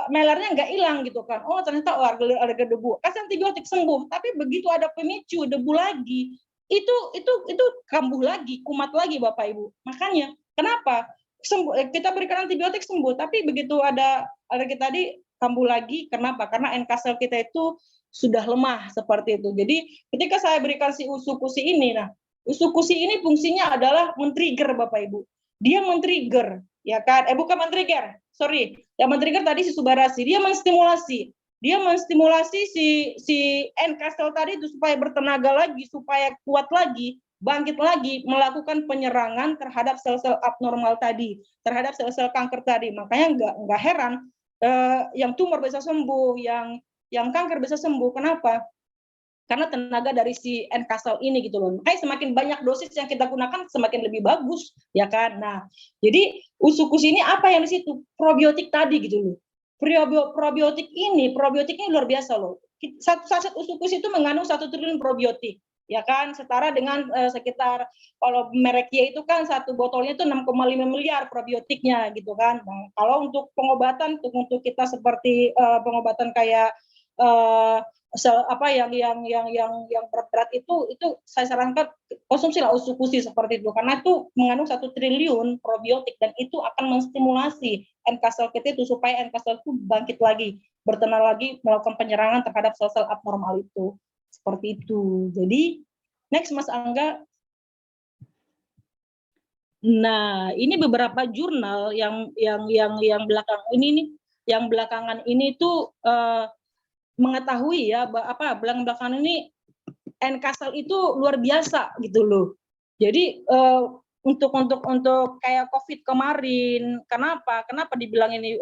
melernya nggak hilang gitu kan. Oh ternyata alergi debu. Kasih antibiotik sembuh, tapi begitu ada pemicu debu lagi, itu kambuh lagi, kumat lagi Bapak Ibu. Makanya kenapa? Kita berikan antibiotik sembuh, tapi begitu ada alergi tadi kambuh lagi. Kenapa? Karena NK sel kita itu sudah lemah seperti itu. Jadi ketika saya berikan si usukusi ini, nah usukusi ini fungsinya adalah men-trigger Bapak Ibu. Dia men-trigger, ya kan? Bukan men-trigger, sorry. Yang men-trigger tadi si Subarasi, dia menstimulasi. Dia menstimulasi si NK sel tadi itu supaya bertenaga lagi, supaya kuat lagi, bangkit lagi, melakukan penyerangan terhadap sel-sel abnormal tadi, terhadap sel-sel kanker tadi. Makanya nggak heran yang tumor bisa sembuh, yang kanker bisa sembuh. Kenapa? karena tenaga dari si NK cell ini gitu loh. Makanya semakin banyak dosis yang kita gunakan semakin lebih bagus, ya kan. Nah, jadi usukusi ini apa yang di situ? Probiotik tadi gitu loh. Probiotik ini luar biasa loh. Satu saset usukusi itu mengandung 1 triliun probiotik, ya kan, setara dengan sekitar, kalau mereknya itu kan satu botolnya itu 6,5 miliar probiotiknya gitu kan. Nah, kalau untuk pengobatan untuk kita seperti pengobatan kayak yang berat-berat itu saya sarankan konsumsilah usukusi seperti itu, karena itu mengandung 1 triliun probiotik dan itu akan menstimulasi NK sel kita itu supaya NK sel itu bangkit lagi, bertenang lagi, melakukan penyerangan terhadap sel-sel abnormal itu. Seperti itu. Jadi next Mas Angga. Nah, ini beberapa jurnal yang belakangan ini tuh mengetahui ya belakangan ini NK sel itu luar biasa gitu loh. Jadi untuk kayak COVID kemarin, kenapa dibilang ini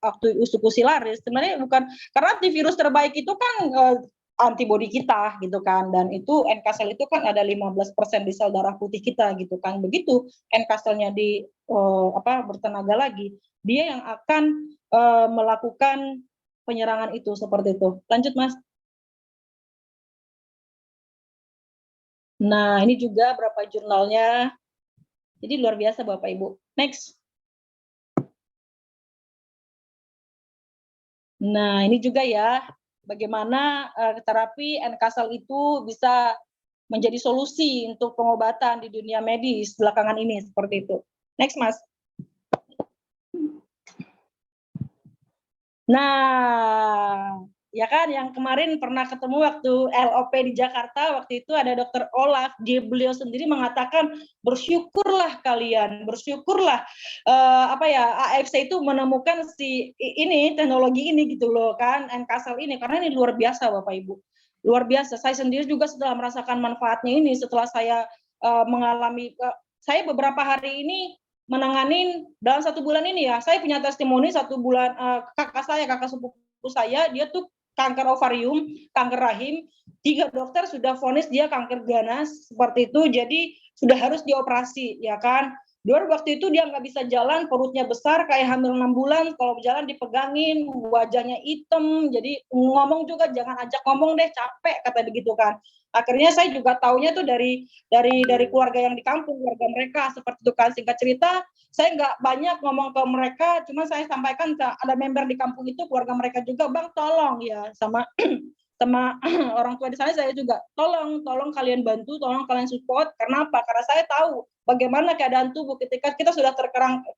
waktu usukusi laris? Sebenarnya bukan karena antivirus terbaik itu kan antibodi kita gitu kan, dan itu NK sel itu kan ada 15% di sel darah putih kita gitu kan. Begitu NK selnya bertenaga lagi, dia yang akan melakukan penyerangan itu seperti itu. Lanjut Mas. Nah, ini juga berapa jurnalnya. Jadi luar biasa Bapak Ibu. Next. Nah, ini juga ya, bagaimana terapi NK sel itu bisa menjadi solusi untuk pengobatan di dunia medis belakangan ini, seperti itu. Next, Mas. Nah, ya kan yang kemarin pernah ketemu waktu LOP di Jakarta, waktu itu ada Dr. Olaf, beliau sendiri mengatakan bersyukurlah kalian, bersyukurlah AFC itu menemukan teknologi ini gitu loh kan, NK sel ini, karena ini luar biasa Bapak Ibu, luar biasa. Saya sendiri juga setelah merasakan manfaatnya ini, setelah saya mengalami, saya beberapa hari ini menanganin dalam 1 bulan ini ya, saya punya testimoni 1 bulan, kakak sepupu saya, dia tuh kanker ovarium, kanker rahim, 3 dokter sudah vonis dia kanker ganas, seperti itu, jadi sudah harus dioperasi, ya kan. Waktu itu dia nggak bisa jalan, perutnya besar, kayak hamil 6 bulan, kalau berjalan dipegangin, wajahnya hitam, jadi ngomong juga jangan ajak ngomong deh, capek, kata begitu kan. Akhirnya saya juga taunya tuh dari keluarga yang di kampung, keluarga mereka, seperti itu kan. Singkat cerita, saya nggak banyak ngomong ke mereka, cuma saya sampaikan ada member di kampung itu, keluarga mereka juga, Bang tolong ya, sama orang tua di sana saya juga, tolong kalian bantu, tolong kalian support. Kenapa? Karena saya tahu bagaimana keadaan tubuh ketika kita sudah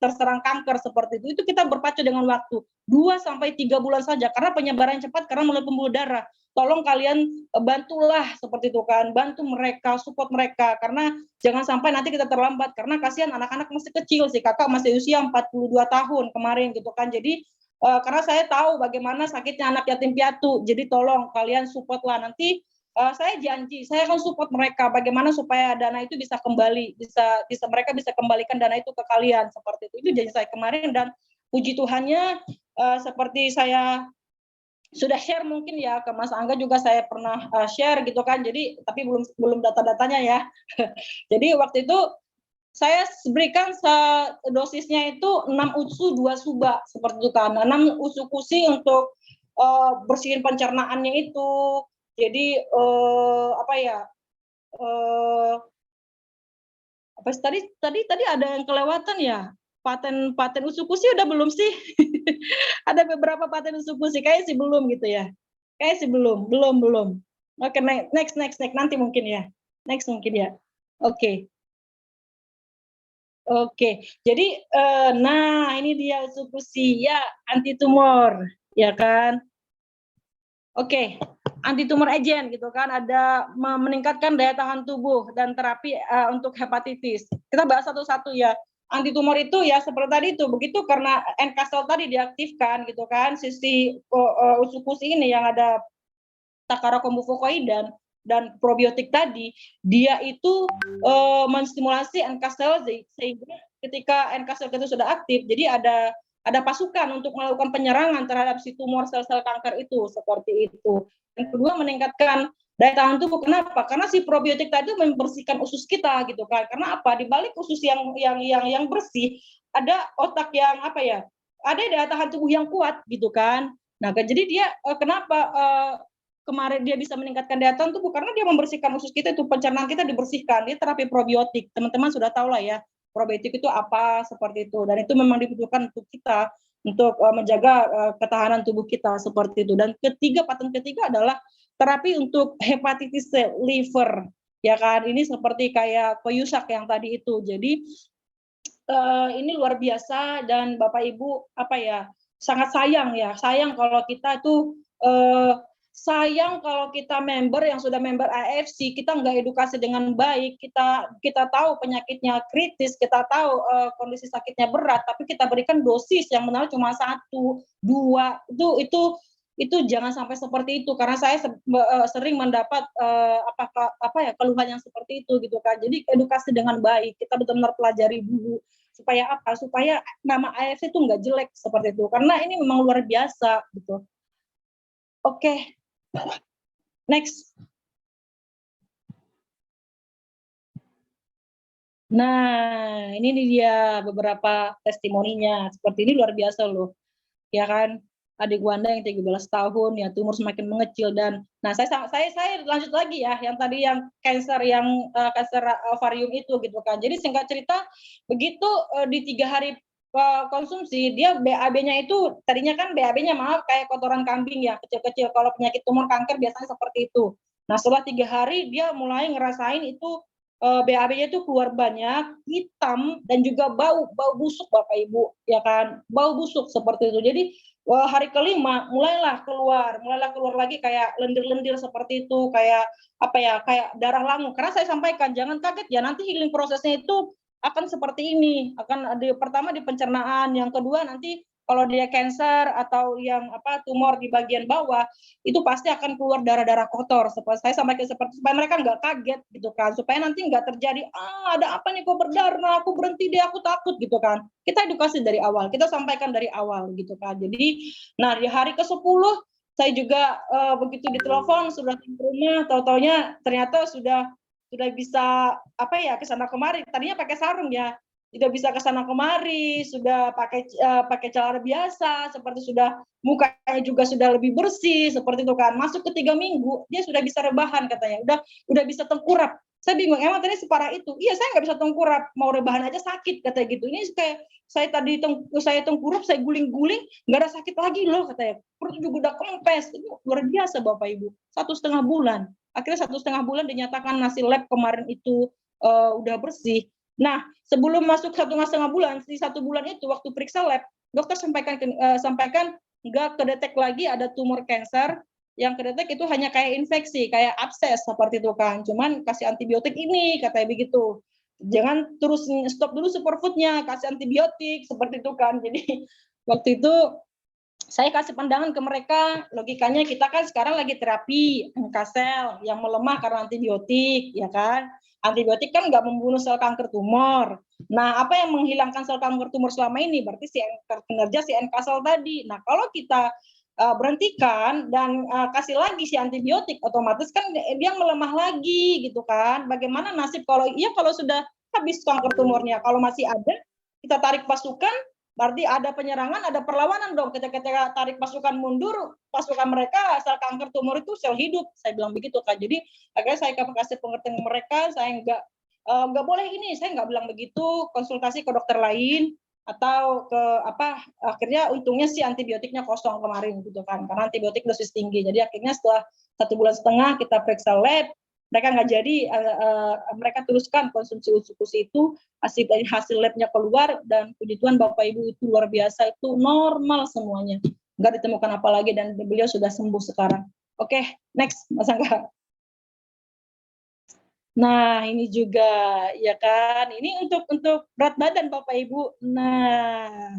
terserang kanker seperti itu kita berpacu dengan waktu 2-3 bulan saja, karena penyebaran cepat karena melalui pembuluh darah. Tolong kalian bantulah seperti itu kan, bantu mereka, support mereka, karena jangan sampai nanti kita terlambat, karena kasihan anak-anak masih kecil sih, kakak masih usia 42 tahun kemarin gitu kan. Jadi karena saya tahu bagaimana sakitnya anak yatim piatu, jadi tolong kalian support lah. Nanti saya janji saya akan support mereka bagaimana supaya dana itu bisa kembali, bisa mereka bisa kembalikan dana itu ke kalian, seperti itu janji saya kemarin. Dan puji Tuhannya seperti saya sudah share mungkin ya ke Mas Angga juga, saya pernah share gitu kan, jadi tapi belum data-datanya ya. Jadi waktu itu saya berikan dosisnya itu 6 usu 2 suba seperti itu kan, 6 usukusi untuk bersihin pencernaannya itu. Jadi tadi ada yang kelewatan ya, paten usukusi udah belum sih? Ada beberapa paten usukusi kayak sih belum gitu ya, kayak sih belum. Oke, next nanti mungkin ya, next mungkin ya. Oke, jadi nah ini dia usukusi ya, anti tumor ya kan. Oke, anti tumor agent gitu kan, ada meningkatkan daya tahan tubuh dan terapi untuk hepatitis. Kita bahas satu-satu ya. Anti tumor itu ya seperti tadi itu, begitu karena NK sel tadi diaktifkan gitu kan, sisi usukusi ini yang ada Takara kombufokoidan dan probiotik tadi, dia itu menstimulasi NK sel sehingga ketika NK sel itu sudah aktif, jadi ada pasukan untuk melakukan penyerangan terhadap si tumor sel-sel kanker itu, seperti itu. Yang kedua, meningkatkan Daya tahan tubuh kenapa? Karena si probiotik tadi membersihkan usus kita gitu kan. Karena apa? Di balik usus yang bersih ada otak yang apa ya? Ada daya tahan tubuh yang kuat gitu kan. Nah, jadi dia kenapa kemarin dia bisa meningkatkan daya tahan tubuh karena dia membersihkan usus kita itu pencernaan kita dibersihkan. Dia terapi probiotik. Teman-teman sudah tahu lah ya probiotik itu apa seperti itu dan itu memang dibutuhkan untuk kita untuk menjaga ketahanan tubuh kita seperti itu. Dan paten ketiga adalah terapi untuk hepatitis C, liver, ya kan? Ini seperti kayak Koyusak yang tadi itu. Jadi ini luar biasa dan Bapak Ibu apa ya sangat sayang ya, sayang kalau kita itu sayang kalau kita member yang sudah member AFC kita nggak edukasi dengan baik, kita tahu penyakitnya kritis, kita tahu kondisi sakitnya berat, tapi kita berikan dosis yang benar cuma 1, 2, itu jangan sampai seperti itu karena saya sering mendapat keluhan yang seperti itu gitu kan. Jadi edukasi dengan baik, kita benar-benar pelajari dulu supaya apa? Supaya nama AFC itu nggak jelek seperti itu karena ini memang luar biasa gitu. Oke. Next. Nah, ini dia beberapa testimoninya. Seperti ini luar biasa loh. Ya kan? Adik Wanda yang 13 tahun ya tumor semakin mengecil dan nah saya lanjut lagi ya yang tadi yang kanker ovarium itu gitu kan. Jadi singkat cerita begitu di 3 hari konsumsi dia BAB-nya itu tadinya kan BAB-nya maaf kayak kotoran kambing ya kecil-kecil kalau penyakit tumor kanker biasanya seperti itu. Nah setelah 3 hari dia mulai ngerasain itu BAB-nya itu keluar banyak, hitam dan juga bau busuk Bapak Ibu ya kan, bau busuk seperti itu. Jadi hari kelima mulailah keluar lagi kayak lendir-lendir seperti itu, kayak apa ya, kayak darah langu. Karena saya sampaikan jangan kaget ya nanti healing prosesnya itu akan seperti ini, akan pertama di pencernaan, yang kedua nanti kalau dia kanker atau yang tumor di bagian bawah itu pasti akan keluar darah-darah kotor. Saya sampaikan seperti supaya mereka nggak kaget gitu kan, supaya nanti nggak terjadi ada apa nih kok berdarah, aku berhenti deh, aku takut gitu kan. Kita edukasi dari awal, kita sampaikan dari awal gitu kan. Jadi nah di hari ke-10 saya juga begitu ditelepon sudah ke rumah, tahu-taunya ternyata sudah bisa ke sana kemari. Tadinya pakai sarung ya, tidak bisa ke sana kemari, sudah pakai celana biasa, seperti sudah mukanya juga sudah lebih bersih seperti itu kan. Masuk ke 3 minggu dia sudah bisa rebahan katanya, udah bisa tengkurap. Saya bingung, emang tadi separah itu? Iya, saya nggak bisa tengkurap, mau rebahan aja sakit katanya gitu. Ini kayak saya tadi saya tengkurap, saya guling-guling, nggak ada sakit lagi loh katanya. Perut juga udah kempes. Itu luar biasa Bapak Ibu. 1,5 bulan. Akhirnya 1,5 bulan dinyatakan hasil lab kemarin itu udah bersih. Nah, sebelum masuk 1,5 bulan, di 1 bulan itu waktu periksa lab, dokter sampaikan nggak kedetek lagi ada tumor kanker, yang kedetek itu hanya kayak infeksi, kayak abses seperti itu kan. Cuman kasih antibiotik ini katanya begitu. Jangan terus stop dulu superfoodnya, kasih antibiotik seperti itu kan. Jadi waktu itu saya kasih pandangan ke mereka, logikanya kita kan sekarang lagi terapi NK sel yang melemah karena antibiotik, ya kan? Antibiotik kan nggak membunuh sel kanker tumor. Nah, apa yang menghilangkan sel kanker tumor selama ini? Berarti kinerja si NK sel tadi. Nah, kalau kita berhentikan dan kasih lagi si antibiotik, otomatis kan dia melemah lagi gitu kan. Bagaimana nasib kalau sudah habis kanker tumornya, kalau masih ada, kita tarik pasukan, berarti ada penyerangan, ada perlawanan dong. Ketika tarik pasukan mundur, pasukan mereka sel kanker tumor itu sel hidup. Saya bilang begitu kan. Jadi akhirnya saya kasih pengertian mereka, saya nggak boleh ini, saya nggak bilang begitu, konsultasi ke dokter lain atau ke akhirnya untungnya si antibiotiknya kosong kemarin gitu kan, karena antibiotik dosis tinggi. Jadi akhirnya setelah 1,5 bulan kita periksa lab, mereka nggak jadi, mereka teruskan konsumsi usus itu, hasil labnya keluar dan puji Tuhan Bapak Ibu itu luar biasa, itu normal semuanya, nggak ditemukan apa lagi dan beliau sudah sembuh sekarang. Oke, next Mas Angga. Nah, ini juga ya kan, ini untuk berat badan Bapak Ibu. Nah,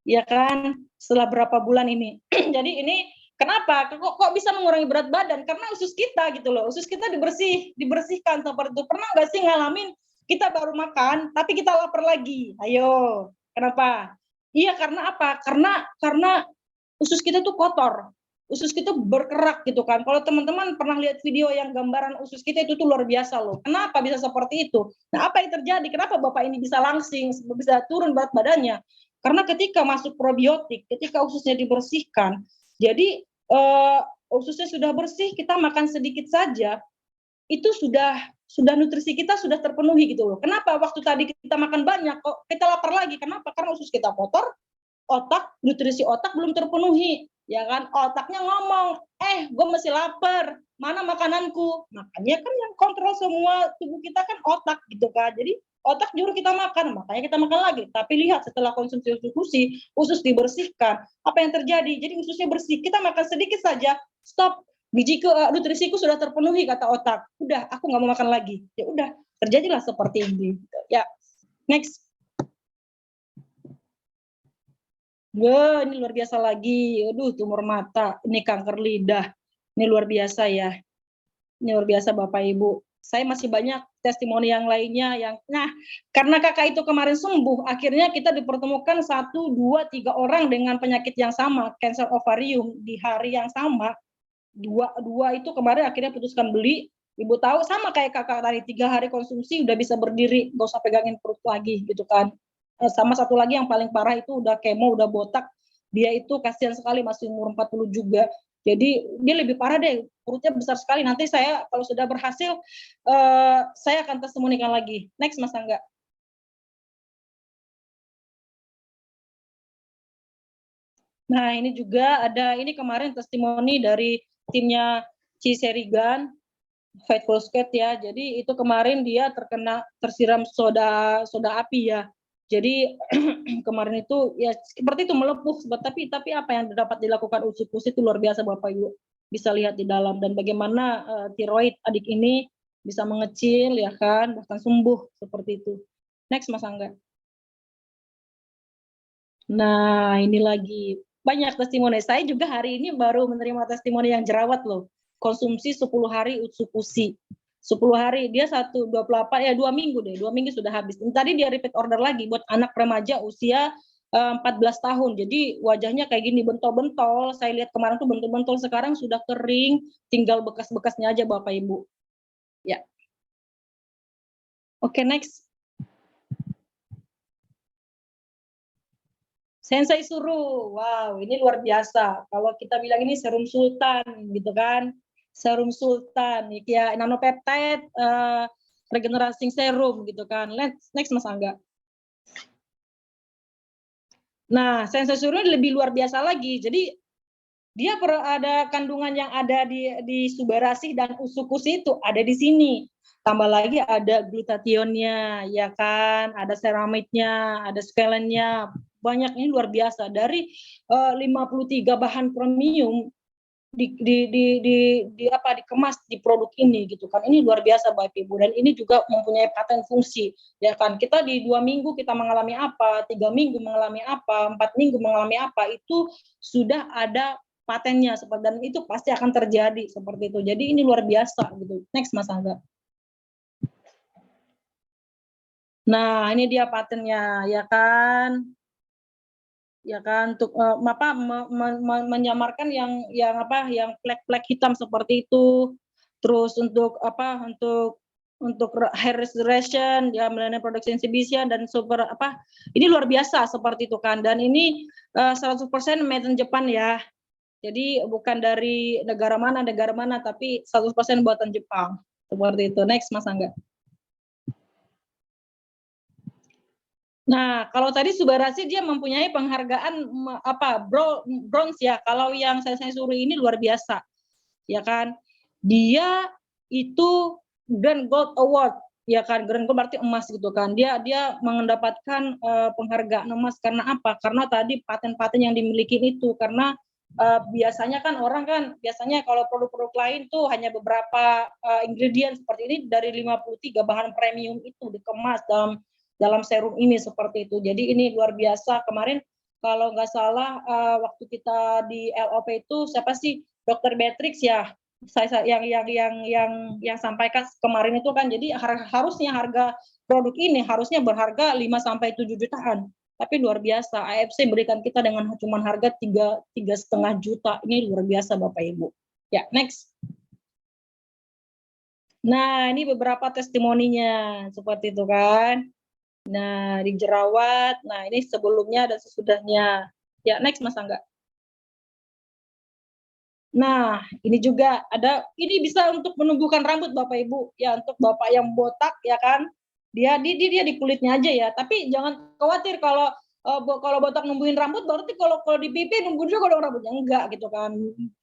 ya kan, setelah berapa bulan ini. Jadi ini kenapa kok bisa mengurangi berat badan? Karena usus kita gitu loh. Usus kita dibersihkan seperti itu. Pernah nggak sih ngalamin kita baru makan tapi kita lapar lagi? Ayo, kenapa? Iya, karena apa? Karena usus kita tuh kotor. usus kita berkerak gitu kan. Kalau teman-teman pernah lihat video yang gambaran usus kita itu tuh luar biasa loh. Kenapa bisa seperti itu? Nah, apa yang terjadi? Kenapa Bapak ini bisa langsing, bisa turun berat badannya? Karena ketika masuk probiotik, ketika ususnya dibersihkan, jadi ususnya sudah bersih, kita makan sedikit saja, itu sudah nutrisi kita sudah terpenuhi gitu loh. Kenapa waktu tadi kita makan banyak kok kita lapar lagi? Kenapa? Karena usus kita kotor, nutrisi otak belum terpenuhi, ya kan? Otaknya ngomong, gue masih lapar, mana makananku? Makanya kan yang kontrol semua tubuh kita kan otak gitu kan. Jadi otak nyuruh kita makan, makanya kita makan lagi. Tapi lihat setelah konsumsi usus dibersihkan, apa yang terjadi? Jadi ususnya bersih, kita makan sedikit saja, stop. Nutrisiku sudah terpenuhi kata otak. Udah, aku nggak mau makan lagi. Ya udah, terjadilah seperti ini. Ya, next. Ini luar biasa lagi. Aduh, tumor mata, ini kanker lidah. Ini luar biasa ya. Ini luar biasa Bapak Ibu. Saya masih banyak testimoni yang lainnya karena kakak itu kemarin sembuh, akhirnya kita dipertemukan 1, 2, 3 orang dengan penyakit yang sama, kanker ovarium di hari yang sama. Dua itu kemarin akhirnya putuskan beli. Ibu tahu sama kayak kakak tadi, 3 hari konsumsi udah bisa berdiri, gak usah pegangin perut lagi gitu kan. Sama satu lagi yang paling parah itu udah kemo, udah botak, dia itu kasihan sekali masih umur 40 juga. Jadi dia lebih parah deh, perutnya besar sekali. Nanti saya kalau sudah berhasil, saya akan testimonikan lagi. Next Mas Angga. Nah ini juga ada, ini kemarin testimoni dari timnya Ciserigan, Fightful Squad ya. Jadi itu kemarin dia tersiram soda api ya. Jadi kemarin itu ya seperti itu melepuh, tapi apa yang dapat dilakukan usus itu luar biasa Bapak Ibu. Bisa lihat di dalam, dan bagaimana tiroid adik ini bisa mengecil ya kan, bahkan sembuh seperti itu. Next Mas Angga. Nah, ini lagi banyak testimoni. Saya juga hari ini baru menerima testimoni yang jerawat loh. Konsumsi 10 hari Utsukushi. 10 hari, dia 128, ya 2 minggu deh, 2 minggu sudah habis. Tadi dia repeat order lagi buat anak remaja usia 14 tahun. Jadi wajahnya kayak gini, bentol-bentol. Saya lihat kemarin tuh bentol-bentol, sekarang sudah kering, tinggal bekas-bekasnya aja Bapak Ibu. Ya. Oke, next. Sensei Suru, wow, ini luar biasa. Kalau kita bilang ini serum sultan, gitu kan? Serum sultan, ya nanopeptide regenerasi serum, gitu kan? Next Mas Angga. Nah, Sensei Suru ini lebih luar biasa lagi. Jadi dia ada kandungan yang ada di Subarasi dan Utsukushi itu ada di sini. Tambah lagi ada glutathionnya, ya kan? Ada ceramidnya, ada squalennya. Banyak, ini luar biasa. Dari 53 bahan premium dikemas di produk ini gitu kan. Ini luar biasa Bapak Ibu, dan ini juga mempunyai paten fungsi ya kan. Kita di 2 minggu kita mengalami apa, 3 minggu mengalami apa, 4 minggu mengalami apa, itu sudah ada patennya, dan itu pasti akan terjadi seperti itu. Jadi ini luar biasa gitu. Next Mas Angga. Nah, ini dia patennya ya kan. Ya kan, untuk menyamarkan yang plek-plek hitam seperti itu. Terus untuk hair restoration, ya melalui product exhibition dan ini luar biasa seperti itu kan. Dan ini 100% made in Japan ya. Jadi bukan dari negara mana, tapi 100% buatan Jepang. Seperti itu. Next Mas Angga. Nah, kalau tadi Subarasi dia mempunyai penghargaan bronze ya. Kalau yang saya suruh ini luar biasa, ya kan? Dia itu Grand Gold Award, ya kan? Grand Gold berarti emas gitu kan? Dia mendapatkan penghargaan emas karena apa? Karena tadi paten-paten yang dimiliki itu. Karena biasanya kan orang kan biasanya kalau produk-produk lain tuh hanya beberapa ingredient seperti ini, dari 53 bahan premium itu dikemas dalam serum ini seperti itu. Jadi ini luar biasa. Kemarin kalau nggak salah waktu kita di LOP itu siapa sih, Dr. Beatrix ya, saya yang sampaikan kemarin itu kan. Jadi harusnya harga produk ini harusnya berharga 5-7 jutaan. Tapi luar biasa, AFC berikan kita dengan cuma harga 3,5 juta. Ini luar biasa Bapak Ibu. Ya, next. Nah, ini beberapa testimoninya seperti itu kan. Nah, di jerawat. Nah, ini sebelumnya dan sesudahnya. Ya, next Mas Angga. Nah, ini juga ada, ini bisa untuk menumbuhkan rambut Bapak Ibu. Ya, untuk Bapak yang botak ya kan. Dia di kulitnya aja ya. Tapi jangan khawatir kalau kalau botak numbuhin rambut, berarti kalau di pipi numbuhin juga dong rambutnya, enggak gitu kan.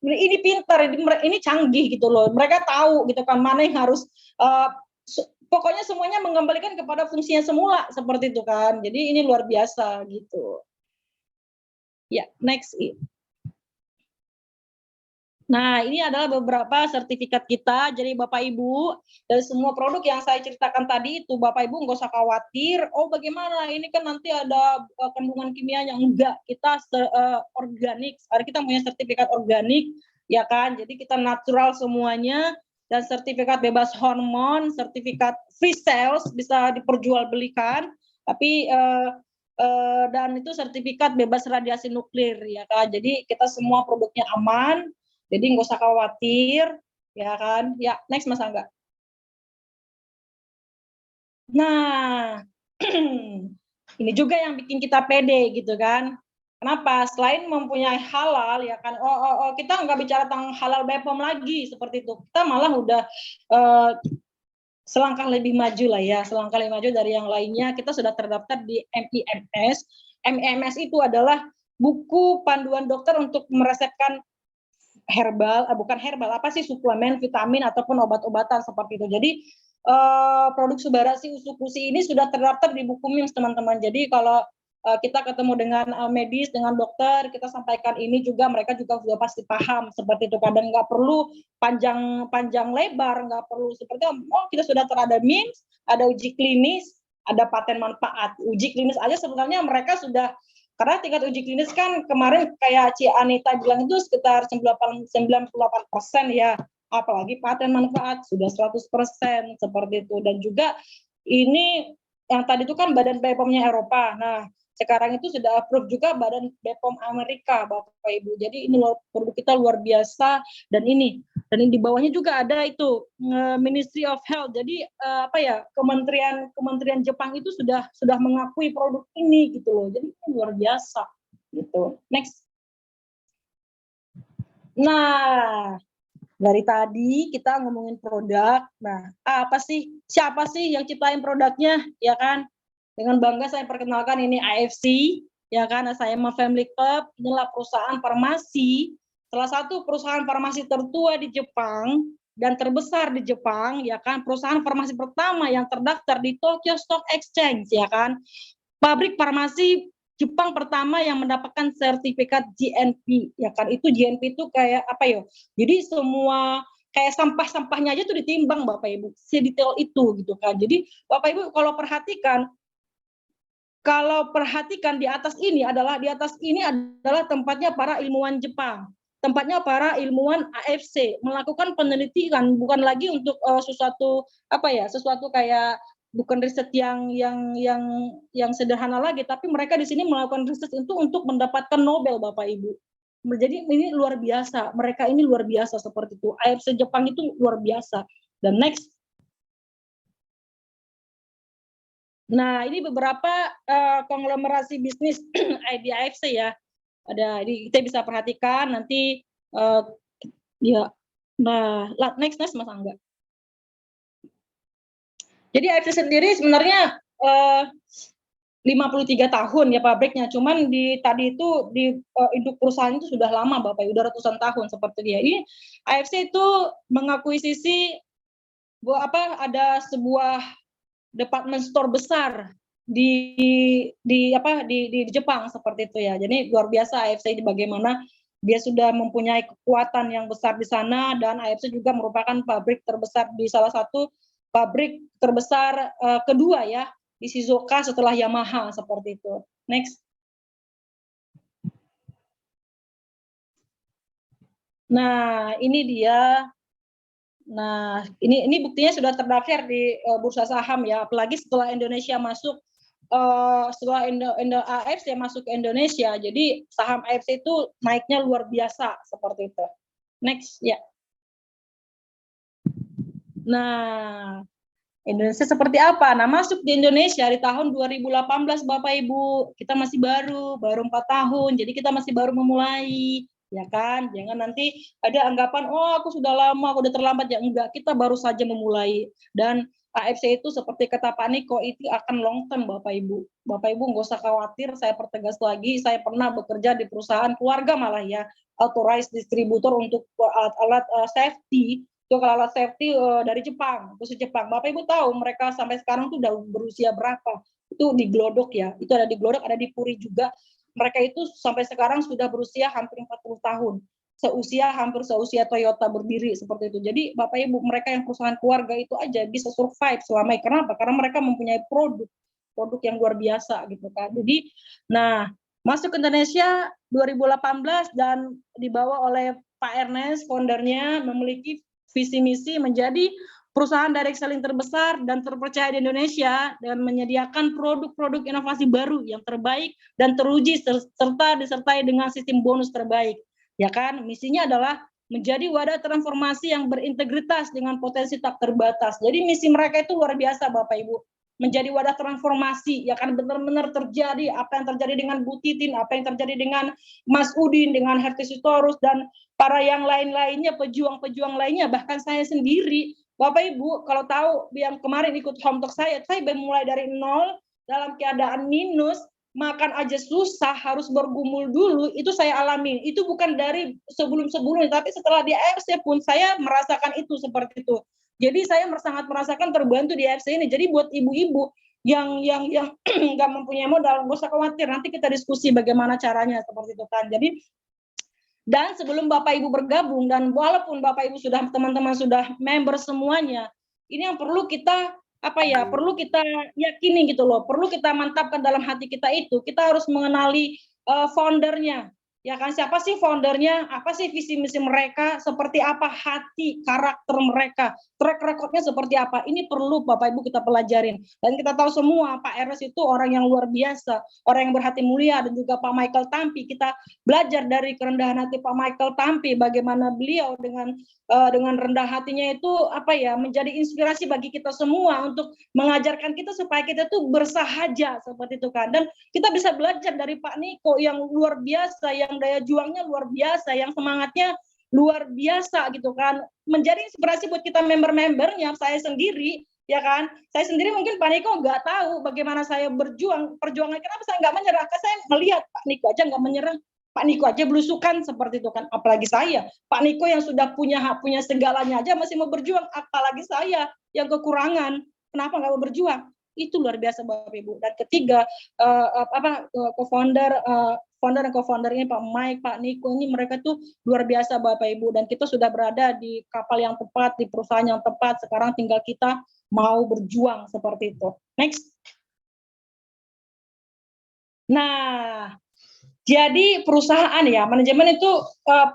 Ini pintar, ini canggih gitu loh. Mereka tahu gitu kan mana yang harus pokoknya semuanya mengembalikan kepada fungsinya semula seperti itu kan. Jadi ini luar biasa gitu. Ya, next. Nah, ini adalah beberapa sertifikat kita. Jadi Bapak Ibu, dari semua produk yang saya ceritakan tadi itu Bapak Ibu nggak usah khawatir, oh bagaimana ini kan nanti ada kandungan kimianya. Enggak, kita organik. Kita punya sertifikat organik, ya kan? Jadi kita natural semuanya, dan sertifikat bebas hormon, sertifikat free sales bisa diperjualbelikan, tapi dan itu sertifikat bebas radiasi nuklir, ya kan? Jadi kita semua produknya aman. Jadi nggak usah khawatir, ya kan? Ya, next Mas Angga. Nah, ini juga yang bikin kita pede gitu kan. Kenapa? Selain mempunyai halal, ya kan? Kita nggak bicara tentang halal BPOM lagi seperti itu. Kita malah udah selangkah lebih maju lah ya, selangkah lebih maju dari yang lainnya. Kita sudah terdaftar di MIMS. MIMS itu adalah buku panduan dokter untuk meresepkan herbal, bukan herbal, apa sih, suplemen, vitamin, ataupun obat-obatan seperti itu. Jadi produk Subarasi Usukusi ini sudah terdaftar di buku MIMS teman-teman. Jadi kalau kita ketemu dengan medis, dengan dokter, kita sampaikan ini juga, mereka juga sudah pasti paham seperti itu. Kadang nggak perlu panjang lebar, nggak perlu seperti kita sudah terada MIMS, ada uji klinis, ada paten manfaat. Uji klinis aja sebenarnya mereka sudah, karena tingkat uji klinis kan kemarin kayak Ci Anita bilang itu sekitar 98% ya, apalagi paten manfaat sudah 100% seperti itu. Dan juga ini yang tadi itu kan Badan BPOM-nya Eropa, nah sekarang itu sudah approve juga Badan BPOM Amerika Bapak Ibu. Jadi ini produk kita luar biasa, dan ini di bawahnya juga ada itu Ministry of Health. Jadi Kementerian Jepang itu sudah mengakui produk ini gitu loh. Jadi ini luar biasa gitu. Next. Nah, dari tadi kita ngomongin produk. Nah, siapa sih yang ciptain produknya, ya kan? Dengan bangga saya perkenalkan ini AFC, ya kan, Asayama Family Club. Inilah perusahaan farmasi, salah satu perusahaan farmasi tertua di Jepang dan terbesar di Jepang, ya kan, perusahaan farmasi pertama yang terdaftar di Tokyo Stock Exchange, ya kan, pabrik farmasi Jepang pertama yang mendapatkan sertifikat GNP, ya kan. Itu GNP itu kayak apa ya? Jadi semua kayak sampah-sampahnya aja tuh ditimbang Bapak Ibu, sedetail itu gitu kan. Jadi Bapak Ibu kalau perhatikan di atas ini adalah tempatnya para ilmuwan Jepang, tempatnya para ilmuwan AFC melakukan penelitian, bukan lagi untuk sesuatu kayak, bukan riset yang sederhana lagi, tapi mereka di sini melakukan riset itu untuk mendapatkan Nobel Bapak Ibu. Jadi ini luar biasa, mereka ini luar biasa seperti itu. AFC Jepang itu luar biasa. Dan next. Nah, ini beberapa konglomerasi bisnis di AFC ya. Ada, kita bisa perhatikan nanti ya. Nah, next Mas Angga. Jadi AFC sendiri sebenarnya 53 tahun ya pabriknya. Cuman tadi itu induk perusahaan itu sudah lama Bapak, udah ratusan tahun seperti dia. Ini AFC itu mengakuisisi ada sebuah department store besar di Jepang seperti itu ya. Jadi luar biasa AFC ini, bagaimana dia sudah mempunyai kekuatan yang besar di sana, dan AFC juga merupakan pabrik terbesar di salah satu pabrik terbesar kedua ya di Shizuoka setelah Yamaha seperti itu. Next. Nah, ini dia. Nah, ini buktinya sudah terdaftar di bursa saham ya, apalagi setelah Indonesia masuk setelah AFC masuk ke Indonesia, jadi saham AFC itu naiknya luar biasa seperti itu. Next, ya. Nah, Indonesia seperti apa? Nah, masuk di Indonesia di tahun 2018, Bapak Ibu. Kita masih baru 4 tahun, jadi kita masih baru memulai, ya kan? Jangan nanti ada anggapan, oh aku sudah lama, aku udah terlambat. Ya enggak, kita baru saja memulai. Dan AFC itu seperti kata Pak Niko, itu akan long term, Bapak Ibu. Bapak Ibu nggak usah khawatir, saya pertegas lagi, saya pernah bekerja di perusahaan keluarga malah ya, authorized distributor untuk alat safety, itu kalau alat safety dari Jepang, khusus Jepang. Bapak Ibu tahu mereka sampai sekarang tuh udah berusia berapa? Itu di Glodok ya, itu ada di Glodok, ada di Puri juga. Mereka itu sampai sekarang sudah berusia hampir 40 tahun. Hampir seusia Toyota berdiri seperti itu. Jadi Bapak Ibu, mereka yang perusahaan keluarga itu aja bisa survive selama ini. Kenapa? Karena mereka mempunyai produk yang luar biasa gitu kan. Jadi, nah masuk ke Indonesia 2018 dan dibawa oleh Pak Ernest, foundernya, memiliki visi misi menjadi perusahaan direct selling terbesar dan terpercaya di Indonesia dan menyediakan produk-produk inovasi baru yang terbaik dan teruji serta disertai dengan sistem bonus terbaik. Ya kan, misinya adalah menjadi wadah transformasi yang berintegritas dengan potensi tak terbatas. Jadi misi mereka itu luar biasa, Bapak Ibu. Menjadi wadah transformasi, ya kan, benar-benar terjadi apa yang terjadi dengan Bu Titin, apa yang terjadi dengan Mas Udin, dengan Herti Sitorus, dan para yang lain-lainnya, pejuang-pejuang lainnya, bahkan saya sendiri. Bapak Ibu, kalau tahu yang kemarin ikut home talk saya mulai dari nol, dalam keadaan minus, makan aja susah, harus bergumul dulu, itu saya alami. Itu bukan dari sebelum-sebelumnya, tapi setelah di AFC pun saya merasakan itu seperti itu. Jadi saya sangat merasakan terbantu di AFC ini. Jadi buat ibu-ibu yang nggak mempunyai modal, nggak usah khawatir. Nanti kita diskusi bagaimana caranya seperti itu kan. Jadi dan sebelum Bapak Ibu bergabung, dan walaupun Bapak Ibu sudah, teman-teman sudah member semuanya, ini yang perlu kita perlu kita yakini gitu loh, perlu kita mantapkan dalam hati kita itu, kita harus mengenali foundernya, ya kan, siapa sih foundernya, apa sih visi misi mereka, seperti apa hati, karakter mereka, track recordnya seperti apa, ini perlu Bapak Ibu kita pelajarin. Dan kita tahu semua Pak Ernest itu orang yang luar biasa, orang yang berhati mulia, dan juga Pak Michael Tampi, kita belajar dari kerendahan hati Pak Michael Tampi, bagaimana beliau dengan rendah hatinya itu menjadi inspirasi bagi kita semua untuk mengajarkan kita supaya kita tuh bersahaja seperti itu kan. Dan kita bisa belajar dari Pak Niko yang luar biasa, yang daya juangnya luar biasa, yang semangatnya luar biasa gitu kan, menjadi inspirasi buat kita member-membernya. Saya sendiri, ya kan, saya sendiri mungkin Pak Niko nggak tahu bagaimana saya perjuangan, kenapa saya nggak menyerah, karena saya melihat Pak Niko aja nggak menyerah, Pak Niko aja belusukan seperti itu kan, apalagi saya, Pak Niko yang sudah punya segalanya aja masih mau berjuang, apalagi saya yang kekurangan, kenapa nggak mau berjuang? Itu luar biasa Bapak Ibu. Dan ketiga, founder dan co-founder ini Pak Mike, Pak Niko, ini mereka tuh luar biasa Bapak Ibu, dan kita sudah berada di kapal yang tepat, di perusahaan yang tepat, sekarang tinggal kita mau berjuang seperti itu. Next. Nah, jadi perusahaan ya, manajemen itu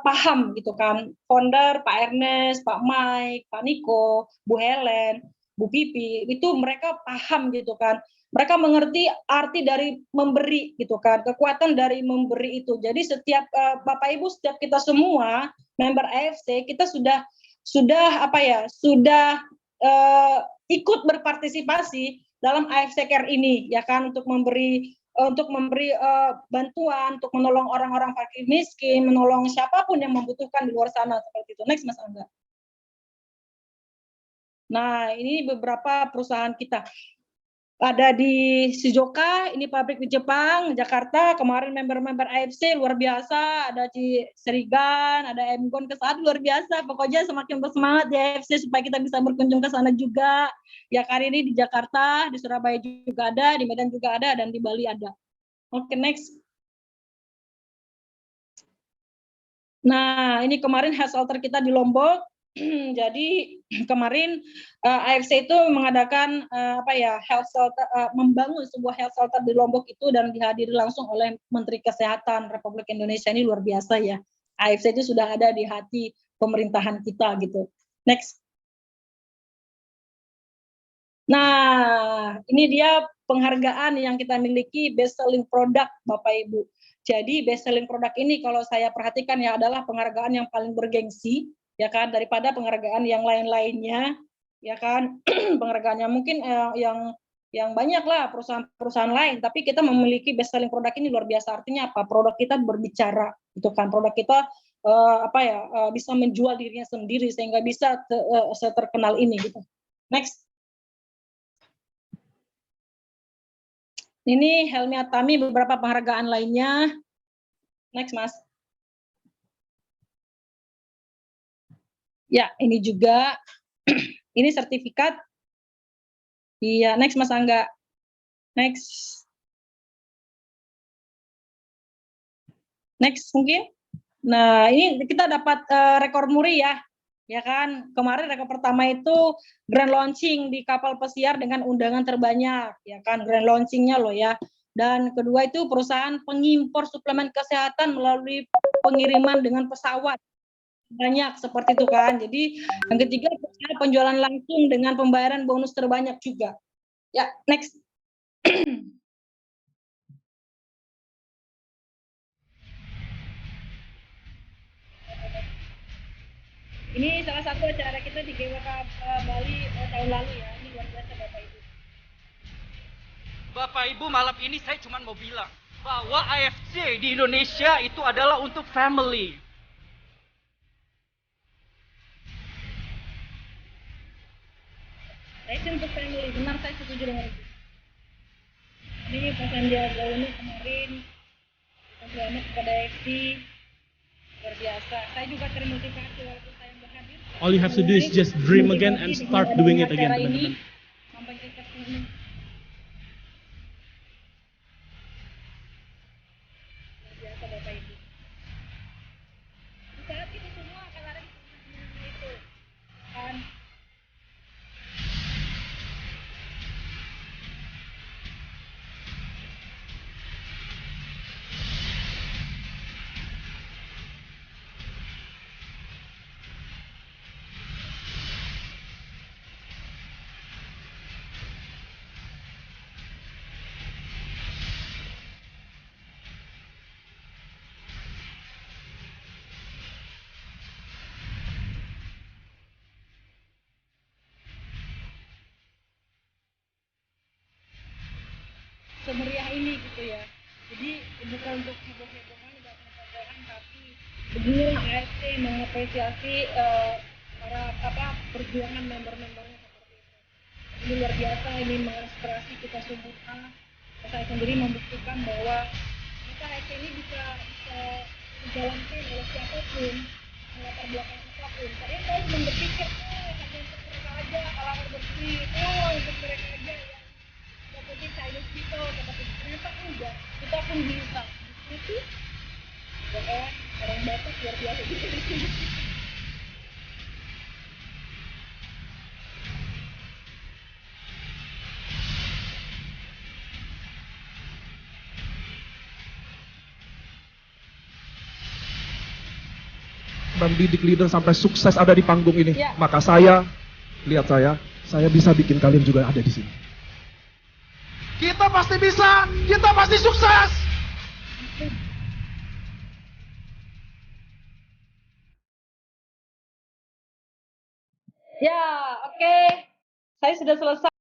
paham gitu kan, founder, Pak Ernest, Pak Mike, Pak Niko, Bu Helen, Bu Pipi, itu mereka paham gitu kan. Mereka mengerti arti dari memberi gitu kan, kekuatan dari memberi itu. Jadi setiap Bapak Ibu, setiap kita semua member AFC, kita sudah ikut berpartisipasi dalam AFC Care ini, ya kan, untuk memberi bantuan, untuk menolong orang-orang fakir miskin, menolong siapapun yang membutuhkan di luar sana seperti itu. Next, Mas Angga. Nah, ini beberapa perusahaan kita. Ada di Shizuoka, ini pabrik di Jepang, Jakarta, kemarin member-member AFC luar biasa, ada di Serigan, ada Mgon ke sana luar biasa, pokoknya semakin bersemangat di AFC supaya kita bisa berkunjung ke sana juga. Ya, kali ini di Jakarta, di Surabaya juga ada, di Medan juga ada, dan di Bali ada. Oke, next. Nah, ini kemarin health shelter kita di Lombok. Jadi kemarin AFC itu mengadakan health shelter, membangun sebuah health shelter di Lombok itu, dan dihadiri langsung oleh Menteri Kesehatan Republik Indonesia. Ini luar biasa ya. AFC itu sudah ada di hati pemerintahan kita gitu. Next. Nah, ini dia penghargaan yang kita miliki best selling product, Bapak Ibu. Jadi best selling product ini kalau saya perhatikan ya adalah penghargaan yang paling bergengsi, ya kan, daripada penghargaan yang lain-lainnya, ya kan. Penghargaan yang mungkin yang banyak lah perusahaan-perusahaan lain, tapi kita memiliki best selling product ini luar biasa. Artinya apa? Produk kita berbicara, itu kan. Produk kita bisa menjual dirinya sendiri sehingga bisa seterkenal ini gitu. Next. Ini Helmi Atami, beberapa penghargaan lainnya. Next, Mas. Ya, ini juga. Ini sertifikat. Iya, next Mas Angga. Next. Next mungkin. Nah, ini kita dapat rekor muri ya. Ya kan, kemarin rekor pertama itu grand launching di kapal pesiar dengan undangan terbanyak, ya kan, grand launchingnya loh ya. Dan kedua itu perusahaan pengimpor suplemen kesehatan melalui pengiriman dengan pesawat banyak seperti itu kan. Jadi yang ketiga penjualan langsung dengan pembayaran bonus terbanyak juga. Ya, next. Ini salah satu acara kita di GWK Bali tahun lalu ya. Ini luar biasa Bapak Ibu. Bapak Ibu, malam ini saya cuma mau bilang bahwa AFC di Indonesia itu adalah untuk family. AFC untuk family, benar, saya setuju dengan itu. Ini Pak Sandiaga Uno kemarin selamat kepada AFC, luar biasa. Saya juga termotivasi walaupun saya berhadir. All you have to do is just dream again and start doing it again, teman-teman. Sampai ke sini. Luar biasa Bapak Ibu. Di saat itu semua akan ada di teman-teman itu. Kan? Semeriah ini gitu ya. Jadi bukan untuk heboh-hebohan, nggak heboh-hebohan, tapi beginilah AFC mengapresiasi para perjuangan member-membernya seperti itu. Ini luar biasa, ini menginspirasi kita semua. Saya sendiri membuktikan bahwa kita AFC ini bisa dijalankan oleh siapapun, latar belakang apapun. Tadi saya belum berpikir, hanya untuk mereka aja, halaman bersih, untuk mereka aja ya. Seperti Chinese people, seperti ternyata enggak, kita pun bisa. Itu ya, orang Batak luar biasa gitu di sini. Mendidik leader sampai sukses ada di panggung ini. Ya. Maka saya, lihat saya bisa bikin kalian juga ada di sini. Kita pasti bisa, kita pasti sukses. Ya, oke. Saya sudah selesai.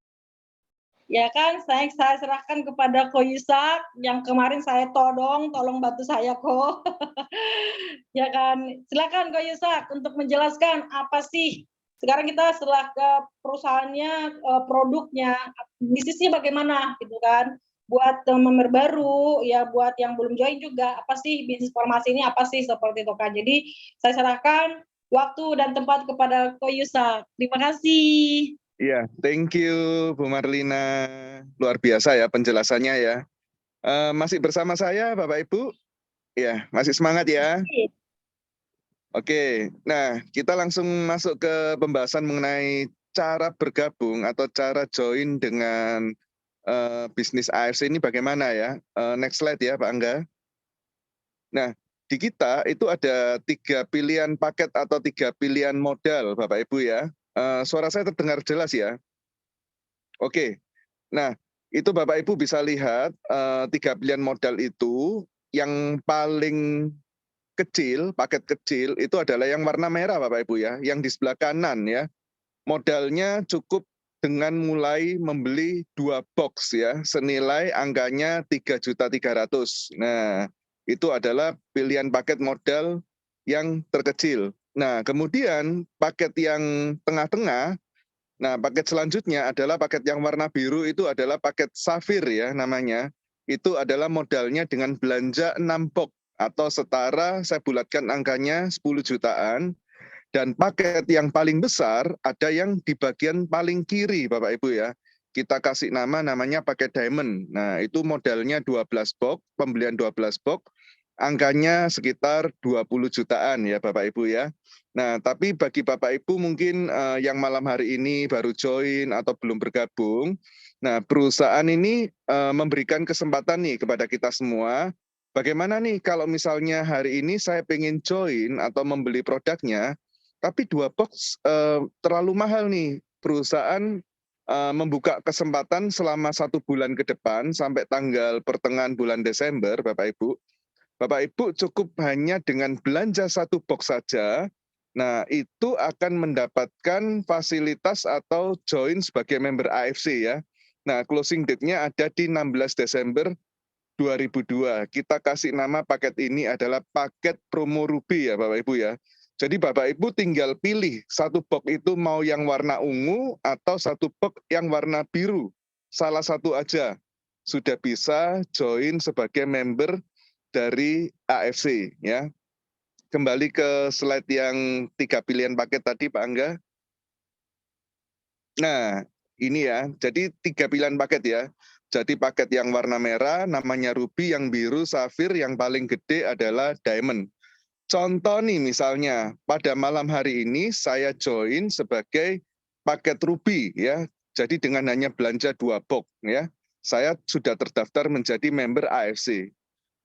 Ya kan, saya serahkan kepada Ko Yusak yang kemarin saya tolong bantu saya Ko. Ya kan, silakan Ko Yusak untuk menjelaskan apa sih sekarang kita setelah ke perusahaannya, produknya, bisnisnya bagaimana gitu kan. Buat member baru, ya buat yang belum join juga, apa sih bisnis formasi ini, apa sih seperti itu kan. Jadi saya serahkan waktu dan tempat kepada Ko Yusak. Terima kasih. Iya, thank you Bu Marlina. Luar biasa ya penjelasannya ya. Masih bersama saya Bapak Ibu? Ya, masih semangat ya? Oke, nah kita langsung masuk ke pembahasan mengenai cara bergabung atau cara join dengan bisnis AFC ini bagaimana ya. Next slide ya Pak Angga. Nah, di kita itu ada 3 pilihan paket atau 3 pilihan modal Bapak Ibu ya. Suara saya terdengar jelas ya? Oke. Nah, itu Bapak Ibu bisa lihat 3 pilihan modal itu yang paling kecil, paket kecil itu adalah yang warna merah Bapak Ibu ya, yang di sebelah kanan ya. Modalnya cukup dengan mulai membeli 2 box ya, senilai angkanya 3.300.000. Nah, itu adalah pilihan paket modal yang terkecil. Nah, kemudian paket yang tengah-tengah, nah paket selanjutnya adalah paket yang warna biru itu adalah paket safir ya namanya. Itu adalah modalnya dengan belanja 6 box atau setara saya bulatkan angkanya 10 jutaan. Dan paket yang paling besar ada yang di bagian paling kiri Bapak Ibu ya. Kita kasih namanya paket diamond. Nah itu modalnya 12 box, pembelian 12 box, angkanya sekitar 20 jutaan ya Bapak Ibu ya. Nah tapi bagi Bapak Ibu mungkin yang malam hari ini baru join atau belum bergabung, nah perusahaan ini memberikan kesempatan nih kepada kita semua, bagaimana nih kalau misalnya hari ini saya pengen join atau membeli produknya, tapi 2 box terlalu mahal nih. Perusahaan membuka kesempatan selama 1 bulan ke depan sampai tanggal pertengahan bulan Desember, Bapak Ibu. Bapak Ibu cukup hanya dengan belanja 1 box saja. Nah, itu akan mendapatkan fasilitas atau join sebagai member AFC ya. Nah, closing date-nya ada di 16 Desember 2002. Kita kasih nama paket ini adalah paket promo Ruby ya Bapak Ibu ya. Jadi Bapak Ibu tinggal pilih 1 box itu mau yang warna ungu atau 1 box yang warna biru. Salah satu aja sudah bisa join sebagai member dari AFC ya. Kembali ke slide yang 3 pilihan paket tadi Pak Angga. Nah, ini ya. Jadi 3 pilihan paket ya. Jadi paket yang warna merah namanya Ruby, yang biru Safir, yang paling gede adalah Diamond. Contoh nih misalnya, pada malam hari ini saya join sebagai paket Ruby ya. Jadi dengan hanya belanja 2 box ya, saya sudah terdaftar menjadi member AFC.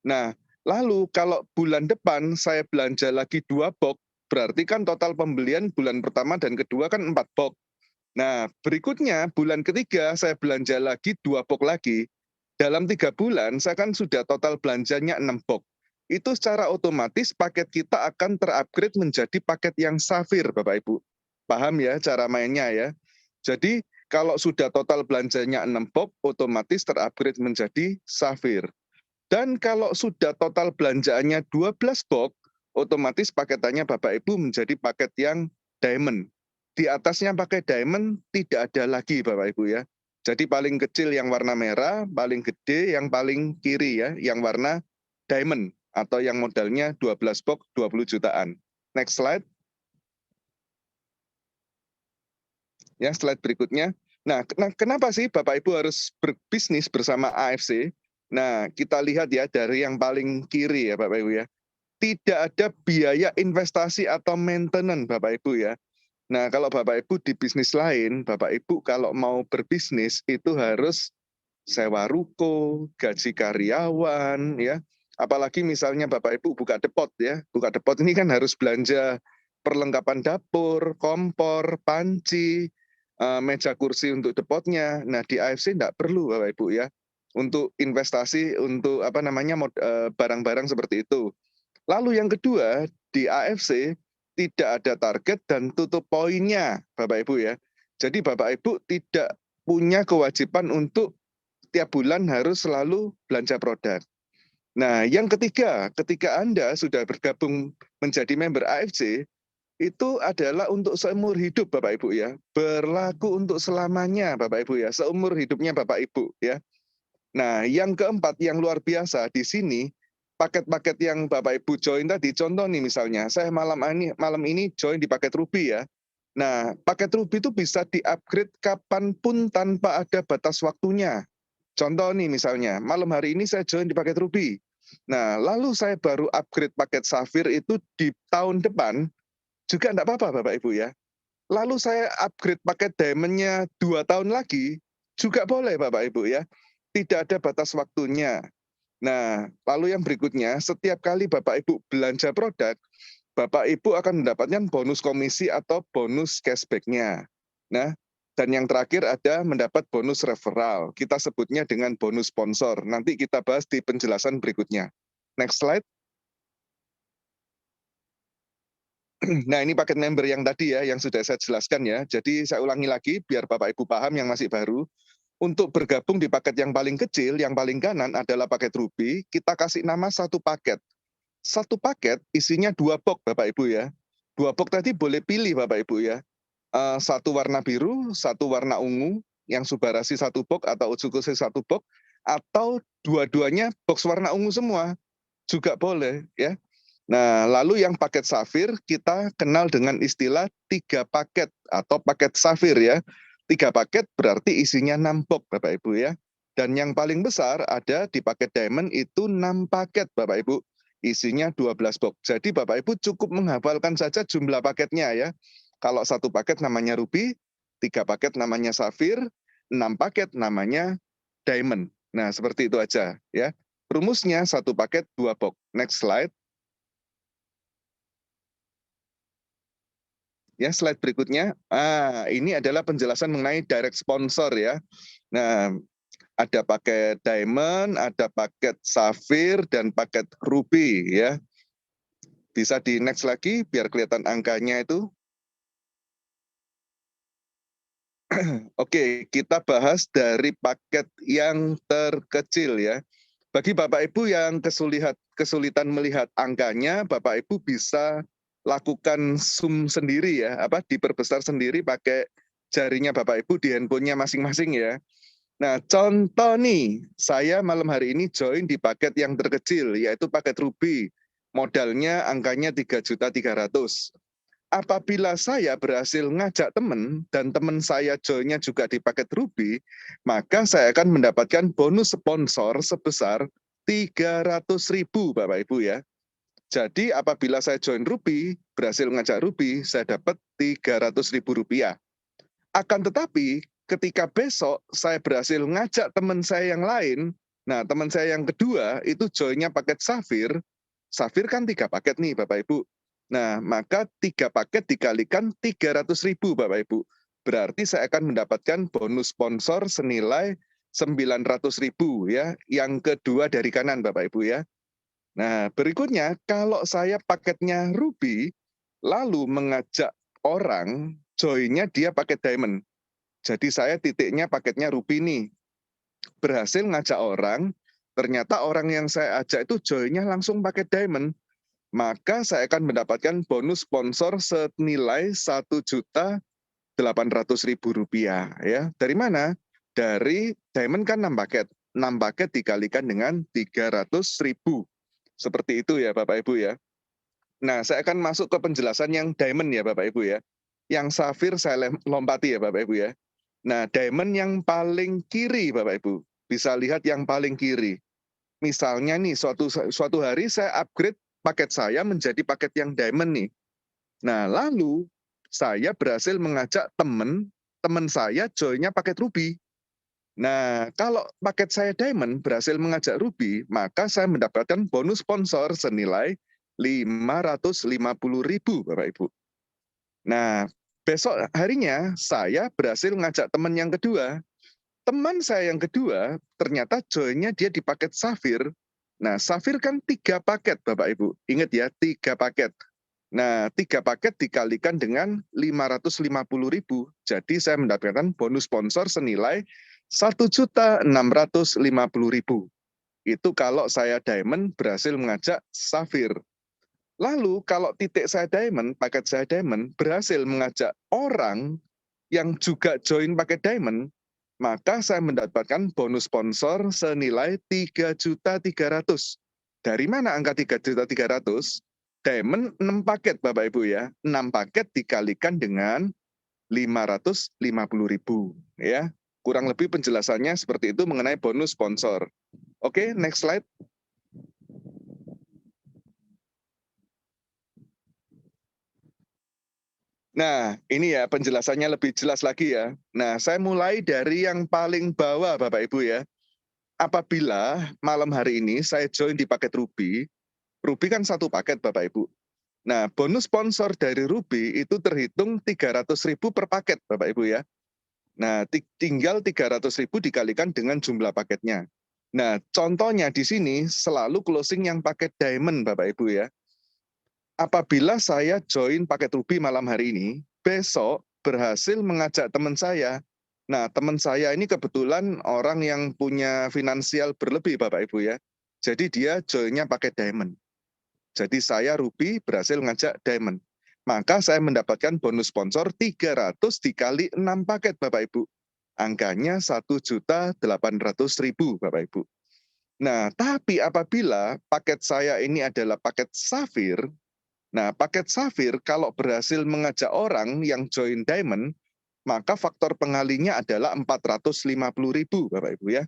Nah, lalu kalau bulan depan saya belanja lagi 2 box, berarti kan total pembelian bulan pertama dan kedua kan 4 box. Nah, berikutnya bulan ketiga saya belanja lagi 2 box lagi. Dalam 3 bulan saya kan sudah total belanjanya 6 box. Itu secara otomatis paket kita akan terupgrade menjadi paket yang Safir, Bapak Ibu. Paham ya cara mainnya ya? Jadi kalau sudah total belanjanya 6 box, otomatis terupgrade menjadi Safir. Dan kalau sudah total belanjaannya 12 box, otomatis paketannya Bapak Ibu menjadi paket yang Diamond. Di atasnya pakai Diamond tidak ada lagi Bapak Ibu ya. Jadi paling kecil yang warna merah, paling gede yang paling kiri ya, yang warna Diamond atau yang modalnya 12 box 20 jutaan. Next slide. Ya, slide berikutnya. Nah, kenapa sih Bapak Ibu harus berbisnis bersama AFC? Nah, kita lihat ya dari yang paling kiri ya Bapak Ibu ya. Tidak ada biaya investasi atau maintenance Bapak Ibu ya. Nah, kalau Bapak Ibu di bisnis lain, Bapak Ibu kalau mau berbisnis itu harus sewa ruko, gaji karyawan ya. Apalagi misalnya Bapak Ibu buka depot ya. Buka depot ini kan harus belanja perlengkapan dapur, kompor, panci, meja kursi untuk depotnya. Nah, di AFC enggak perlu Bapak Ibu ya. Untuk investasi untuk barang-barang seperti itu. Lalu yang kedua, di AFC tidak ada target dan tutup poinnya, Bapak Ibu ya. Jadi Bapak Ibu tidak punya kewajiban untuk tiap bulan harus selalu belanja produk. Nah, yang ketiga, ketika Anda sudah bergabung menjadi member AFC, itu adalah untuk seumur hidup Bapak Ibu ya. Berlaku untuk selamanya Bapak Ibu ya, seumur hidupnya Bapak Ibu ya. Nah, yang keempat yang luar biasa di sini, paket-paket yang Bapak Ibu join tadi, contoh nih misalnya, saya malam ini join di paket Ruby ya. Nah, paket Ruby itu bisa di-upgrade kapanpun tanpa ada batas waktunya. Contoh nih misalnya, malam hari ini saya join di paket Ruby. Nah, lalu saya baru upgrade paket Safir itu di tahun depan, juga enggak apa-apa Bapak Ibu ya. Lalu saya upgrade paket Diamond-nya 2 tahun lagi, juga boleh Bapak Ibu ya. Tidak ada batas waktunya. Nah, lalu yang berikutnya, setiap kali Bapak Ibu belanja produk, Bapak Ibu akan mendapatkan bonus komisi atau bonus cashback-nya. Nah, Dan yang terakhir ada mendapat bonus referral. Kita sebutnya dengan bonus sponsor. Nanti kita bahas di penjelasan berikutnya. Next slide. Nah, ini paket member yang tadi ya, yang sudah saya jelaskan ya. Jadi saya ulangi lagi biar Bapak Ibu paham yang masih baru. Untuk bergabung di paket yang paling kecil, yang paling kanan adalah paket Ruby, kita kasih nama satu paket. Satu paket isinya 2 box Bapak Ibu ya. 2 box tadi boleh pilih Bapak Ibu ya. Satu warna biru, satu warna ungu, yang Subarashi 1 box atau Utsukose 1 box, atau dua-duanya box warna ungu semua, juga boleh ya. Nah, lalu yang paket safir kita kenal dengan istilah 3 paket atau paket safir ya. 3 paket berarti isinya 6 box Bapak Ibu ya. Dan yang paling besar ada di paket diamond itu 6 paket Bapak Ibu. Isinya 12 box. Jadi Bapak Ibu cukup menghafalkan saja jumlah paketnya ya. Kalau 1 paket namanya ruby, 3 paket namanya safir, 6 paket namanya diamond. Nah, seperti itu aja ya. Rumusnya 1 paket 2 box. Next slide. Ya, slide berikutnya. Ini adalah penjelasan mengenai direct sponsor ya. Nah, ada paket diamond, ada paket safir, dan paket ruby ya. Bisa di next lagi biar kelihatan angkanya itu. Oke, kita bahas dari paket yang terkecil ya. Bagi Bapak Ibu yang kesulitan melihat angkanya, Bapak Ibu bisa lakukan zoom sendiri ya, diperbesar sendiri pakai jarinya Bapak Ibu di handphonenya masing-masing ya. Nah, contoh nih, saya malam hari ini join di paket yang terkecil, yaitu paket Ruby. Modalnya angkanya 3.300.000. Apabila saya berhasil ngajak teman dan teman saya joinnya juga di paket Ruby, maka saya akan mendapatkan bonus sponsor sebesar 300.000 Bapak Ibu ya. Jadi apabila saya join Ruby, berhasil ngajak Ruby, saya dapat 300.000 rupiah. Akan tetapi ketika besok saya berhasil ngajak teman saya yang lain, nah teman saya yang kedua itu joinnya paket Safir. Safir kan 3 paket nih Bapak Ibu. Nah, maka 3 paket dikalikan 300.000 Bapak Ibu. Berarti saya akan mendapatkan bonus sponsor senilai 900.000 ya. Yang kedua dari kanan Bapak Ibu ya. Nah, berikutnya kalau saya paketnya Ruby, lalu mengajak orang, joinnya dia paket diamond. Jadi saya titiknya paketnya Ruby nih. Berhasil ngajak orang, ternyata orang yang saya ajak itu joinnya langsung paket diamond. Maka saya akan mendapatkan bonus sponsor senilai 1.800.000 rupiah ya. Dari mana? Dari diamond kan 6 paket. 6 paket dikalikan dengan 300.000. Seperti itu ya Bapak Ibu ya. Nah, saya akan masuk ke penjelasan yang diamond ya Bapak Ibu ya. Yang safir saya lompati ya Bapak Ibu ya. Nah, diamond yang paling kiri Bapak Ibu. Bisa lihat yang paling kiri. Misalnya nih suatu hari saya upgrade paket saya menjadi paket yang diamond nih. Nah, lalu saya berhasil mengajak teman saya joinnya paket Ruby. Nah, kalau paket saya diamond berhasil mengajak Ruby, maka saya mendapatkan bonus sponsor senilai 550.000 Bapak Ibu. Nah, besok harinya saya berhasil ngajak teman yang kedua. Teman saya yang kedua ternyata joinnya dia di paket Safir. Nah, Safir kan 3 paket Bapak Ibu. Ingat ya, 3 paket. Nah, 3 paket dikalikan dengan 550.000. Jadi saya mendapatkan bonus sponsor senilai 1.650.000. Itu kalau saya diamond berhasil mengajak Safir. Lalu kalau titik saya diamond, paket saya diamond, berhasil mengajak orang yang juga join paket diamond, maka saya mendapatkan bonus sponsor senilai 3.300.000. Dari mana angka 3.300.000? Diamond 6 paket Bapak Ibu ya. 6 paket dikalikan dengan 550.000 ya. Kurang lebih penjelasannya seperti itu mengenai bonus sponsor. Oke, next slide. Nah, ini ya penjelasannya lebih jelas lagi ya. Nah, saya mulai dari yang paling bawah Bapak Ibu ya. Apabila malam hari ini saya join di paket Ruby, Ruby kan 1 paket Bapak Ibu. Nah, bonus sponsor dari Ruby itu terhitung 300.000 per paket Bapak Ibu ya. Nah, tinggal 300.000 dikalikan dengan jumlah paketnya. Nah, contohnya di sini selalu closing yang paket diamond, Bapak Ibu ya. Apabila saya join paket ruby malam hari ini, besok berhasil mengajak teman saya. Nah, teman saya ini kebetulan orang yang punya finansial berlebih, Bapak Ibu ya. Jadi dia joinnya pakai diamond. Jadi saya ruby berhasil ngajak diamond. Maka saya mendapatkan bonus sponsor 300 dikali 6 paket, Bapak Ibu. Angkanya 1.800.000, Bapak Ibu. Nah, tapi apabila paket saya ini adalah paket safir, nah paket safir kalau berhasil mengajak orang yang join diamond, maka faktor pengalinya adalah 450.000, Bapak Ibu ya.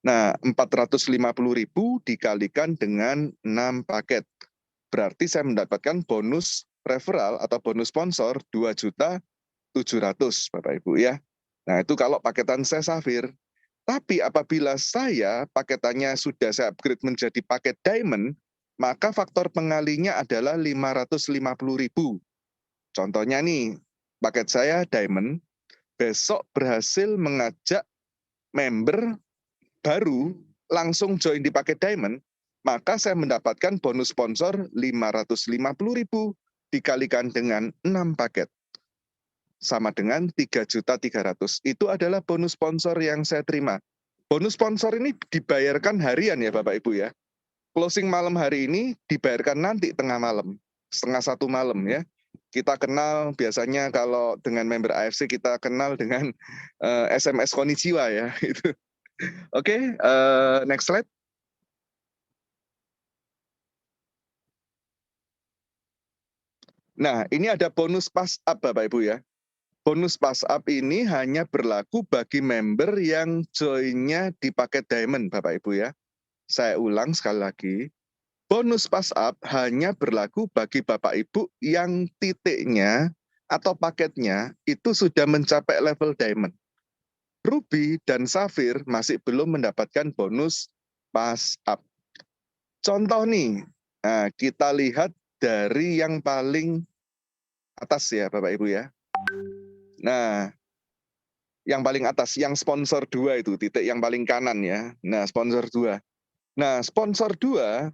Nah, 450.000 dikalikan dengan 6 paket. Berarti saya mendapatkan bonus referral atau bonus sponsor 2.700.000, Bapak Ibu ya. Nah, itu kalau paketan saya safir. Tapi apabila saya paketannya sudah saya upgrade menjadi paket diamond, maka faktor pengalinya adalah 550.000. Contohnya nih, paket saya diamond, besok berhasil mengajak member baru langsung join di paket diamond, maka saya mendapatkan bonus sponsor 550.000 dikalikan dengan 6 paket. Sama dengan 3.300.000. Itu adalah bonus sponsor yang saya terima. Bonus sponsor ini dibayarkan harian ya Bapak Ibu ya. Closing malam hari ini dibayarkan nanti tengah malam, 1:30 malam ya. Kita kenal biasanya kalau dengan member AFC kita kenal dengan SMS konnichiwa ya. Itu. Oke, next slide. Nah, ini ada bonus pass up Bapak Ibu ya. Bonus pass up ini hanya berlaku bagi member yang joinnya di paket diamond Bapak Ibu ya. Saya ulang sekali lagi. Bonus pass up hanya berlaku bagi Bapak Ibu yang titiknya atau paketnya itu sudah mencapai level diamond. Ruby dan Safir masih belum mendapatkan bonus pass up. Contoh nih, nah, kita lihat dari yang paling atas ya Bapak Ibu ya. Nah, yang paling atas, yang sponsor 2 itu, titik yang paling kanan ya. Nah, sponsor 2. Nah, sponsor 2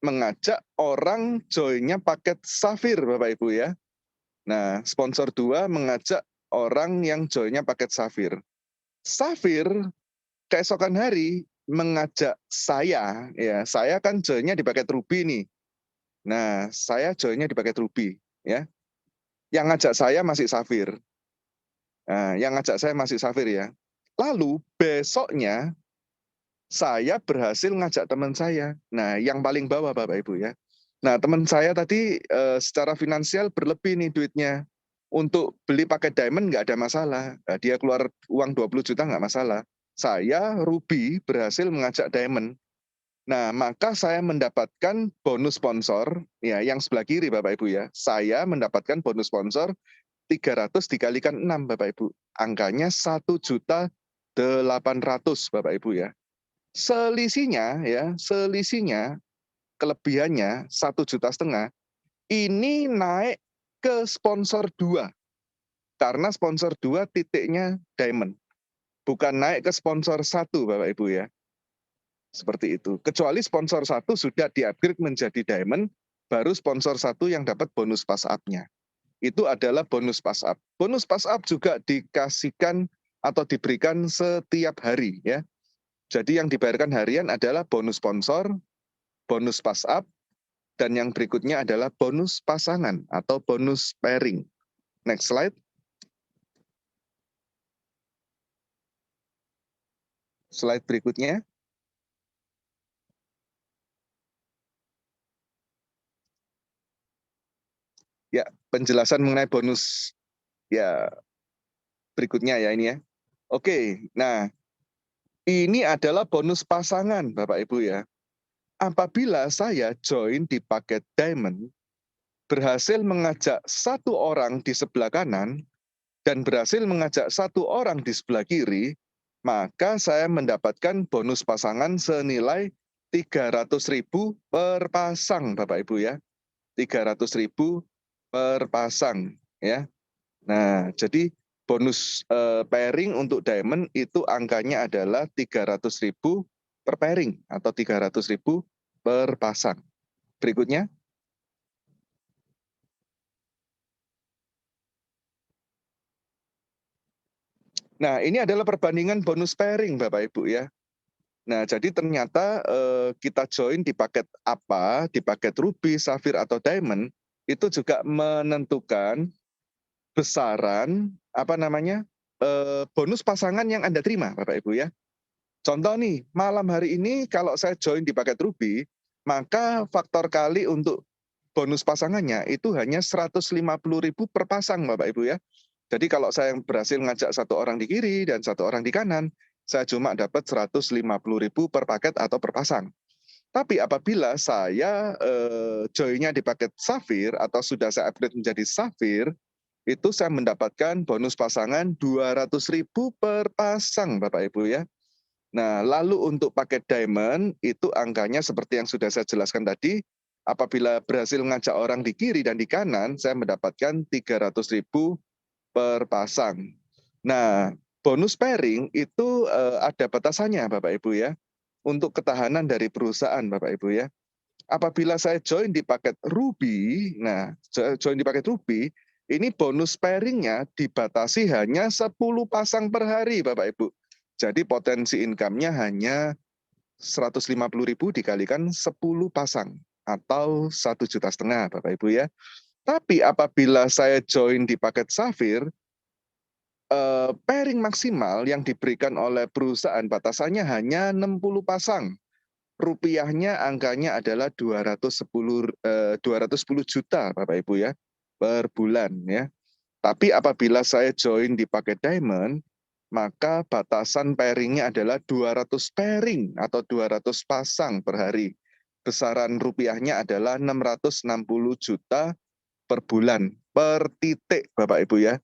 mengajak orang joinnya paket Safir Bapak Ibu ya. Nah, sponsor 2 mengajak orang yang joinnya paket Safir. Safir keesokan hari mengajak saya, ya saya kan joinnya di paket Ruby nih. Nah, saya joinnya di paket Ruby, ya. Yang ngajak saya masih Safir. Nah, yang ngajak saya masih Safir ya. Lalu besoknya saya berhasil ngajak teman saya. Nah, yang paling bawah Bapak Ibu ya. Nah, teman saya tadi secara finansial berlebih nih duitnya. Untuk beli paket diamond nggak ada masalah. Nah, dia keluar uang 20 juta nggak masalah. Saya, Ruby, berhasil mengajak diamond. Nah, maka saya mendapatkan bonus sponsor, ya yang sebelah kiri Bapak Ibu ya. Saya mendapatkan bonus sponsor 300 dikalikan 6 Bapak Ibu. Angkanya 1.800.000 Bapak Ibu ya. Selisihnya ya, selisihnya kelebihannya 1,5 juta ini naik ke sponsor 2. Karena sponsor 2 titiknya diamond. Bukan naik ke sponsor 1 Bapak Ibu ya. Seperti itu. Kecuali sponsor 1 sudah di-upgrade menjadi diamond, baru sponsor 1 yang dapat bonus pass up-nya. Itu adalah bonus pass up. Bonus pass up juga dikasihkan atau diberikan setiap hari ya. Jadi yang dibayarkan harian adalah bonus sponsor, bonus pass up, dan yang berikutnya adalah bonus pasangan atau bonus pairing. Next slide. Slide berikutnya. Ya, penjelasan mengenai bonus ya berikutnya ya ini ya. Oke, nah ini adalah bonus pasangan Bapak Ibu ya. Apabila saya join di paket diamond, berhasil mengajak 1 orang di sebelah kanan, dan berhasil mengajak 1 orang di sebelah kiri, maka saya mendapatkan bonus pasangan senilai 300.000 per pasang Bapak Ibu ya. 300.000 per pasang ya. Nah, jadi bonus pairing untuk diamond itu angkanya adalah 300.000 per pairing atau 300.000 per pasang. Berikutnya. Nah, ini adalah perbandingan bonus pairing Bapak Ibu ya. Nah, jadi ternyata kita join di paket apa, di paket ruby, safir atau diamond, itu juga menentukan besaran bonus pasangan yang Anda terima Bapak Ibu ya. Contoh nih, malam hari ini kalau saya join di paket ruby, maka faktor kali untuk bonus pasangannya itu hanya 150.000 per pasang Bapak Ibu ya. Jadi kalau saya berhasil ngajak satu orang di kiri dan satu orang di kanan, saya cuma dapat 150.000 per paket atau per pasang. Tapi apabila saya joinnya di paket safir atau sudah saya upgrade menjadi safir, itu saya mendapatkan bonus pasangan 200.000 per pasang Bapak Ibu ya. Nah, lalu untuk paket diamond itu angkanya seperti yang sudah saya jelaskan tadi, apabila berhasil ngajak orang di kiri dan di kanan, saya mendapatkan 300.000 per pasang. Nah, bonus pairing itu ada batasannya Bapak Ibu ya, untuk ketahanan dari perusahaan Bapak Ibu ya. Apabila saya join di paket ruby, nah join di paket ruby, ini bonus pairingnya dibatasi hanya 10 pasang per hari Bapak Ibu. Jadi potensi income-nya hanya 150.000 dikalikan 10 pasang atau 1,5 juta Bapak Ibu ya. Tapi apabila saya join di paket safir, pairing maksimal yang diberikan oleh perusahaan batasannya hanya 60 pasang. Rupiahnya angkanya adalah 210 juta Bapak Ibu ya per bulan ya. Tapi apabila saya join di paket diamond, maka batasan pairingnya adalah 200 pairing atau 200 pasang per hari. Besaran rupiahnya adalah 660 juta per bulan, per titik Bapak Ibu ya.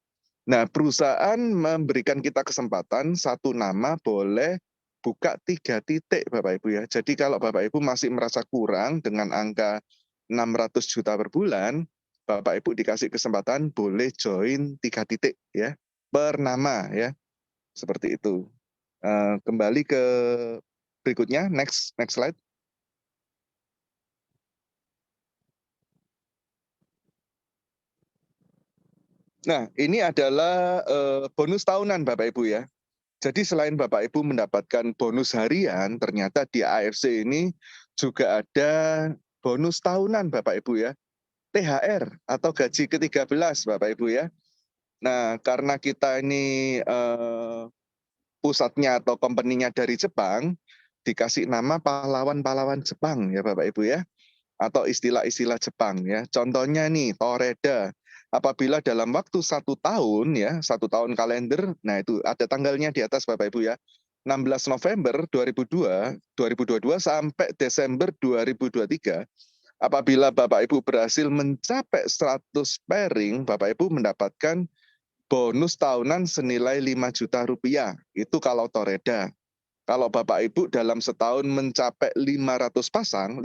Nah, perusahaan memberikan kita kesempatan satu nama boleh buka 3 titik Bapak Ibu ya. Jadi kalau Bapak Ibu masih merasa kurang dengan angka 600 juta per bulan, Bapak Ibu dikasih kesempatan boleh join 3 titik ya per nama ya. Seperti itu. Kembali ke berikutnya, next slide. Nah, ini adalah bonus tahunan Bapak Ibu ya. Jadi selain Bapak Ibu mendapatkan bonus harian, ternyata di AFC ini juga ada bonus tahunan Bapak Ibu ya. THR atau gaji ke-13 Bapak Ibu ya. Nah, karena kita ini pusatnya atau company-nya dari Jepang, dikasih nama pahlawan-pahlawan Jepang ya Bapak Ibu ya, atau istilah-istilah Jepang ya. Contohnya nih Toreda, apabila dalam waktu 1 tahun ya, 1 tahun kalender, nah itu ada tanggalnya di atas Bapak Ibu ya, 16 November 2022 sampai Desember 2023, apabila Bapak Ibu berhasil mencapai 100 pairing, Bapak Ibu mendapatkan bonus tahunan senilai 5 juta rupiah. Itu kalau Toreda. Kalau Bapak Ibu dalam setahun mencapai 500 pasang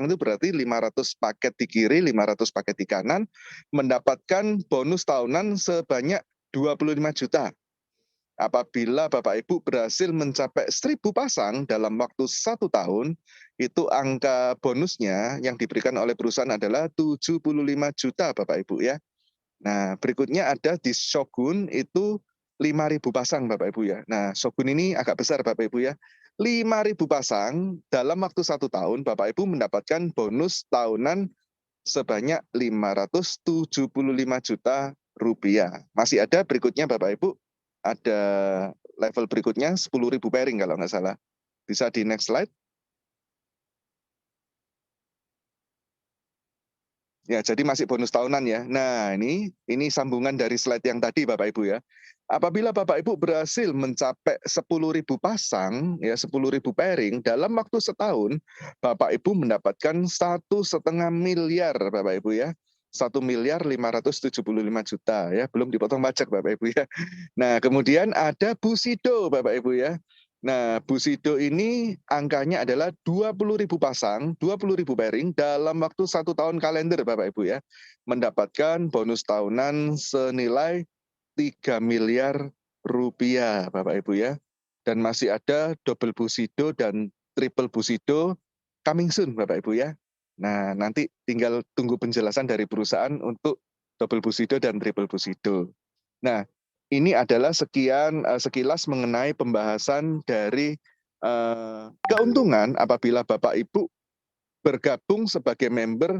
itu berarti 500 paket di kiri, 500 paket di kanan, mendapatkan bonus tahunan sebanyak 25 juta. Apabila Bapak Ibu berhasil mencapai 1.000 pasang dalam waktu 1 tahun, itu angka bonusnya yang diberikan oleh perusahaan adalah 75 juta Bapak Ibu ya. Nah, berikutnya ada di Shogun itu 5.000 pasang Bapak Ibu ya. Nah, Shogun ini agak besar Bapak Ibu ya. 5.000 pasang dalam waktu 1 tahun Bapak Ibu mendapatkan bonus tahunan sebanyak 575 juta rupiah. Masih ada berikutnya Bapak Ibu, ada level berikutnya 10.000 pairing kalau nggak salah. Bisa di next slide. Ya, jadi masih bonus tahunan ya. Nah, ini sambungan dari slide yang tadi Bapak Ibu ya. Apabila Bapak Ibu berhasil mencapai 10.000 pasang, ya 10.000 pairing dalam waktu setahun, Bapak Ibu mendapatkan 1,5 miliar Bapak Ibu ya. 1.575 juta ya, belum dipotong pajak Bapak Ibu ya. Nah, kemudian ada Bushido Bapak Ibu ya. Nah, Bushido ini angkanya adalah 20.000 pasang, 20.000 pairing dalam waktu 1 tahun kalender Bapak Ibu ya. Mendapatkan bonus tahunan senilai 3 miliar rupiah, Bapak Ibu ya. Dan masih ada double Bushido dan triple Bushido coming soon, Bapak Ibu ya. Nah, nanti tinggal tunggu penjelasan dari perusahaan untuk double Bushido dan triple Bushido. Nah, ini adalah sekilas mengenai pembahasan dari keuntungan apabila Bapak Ibu bergabung sebagai member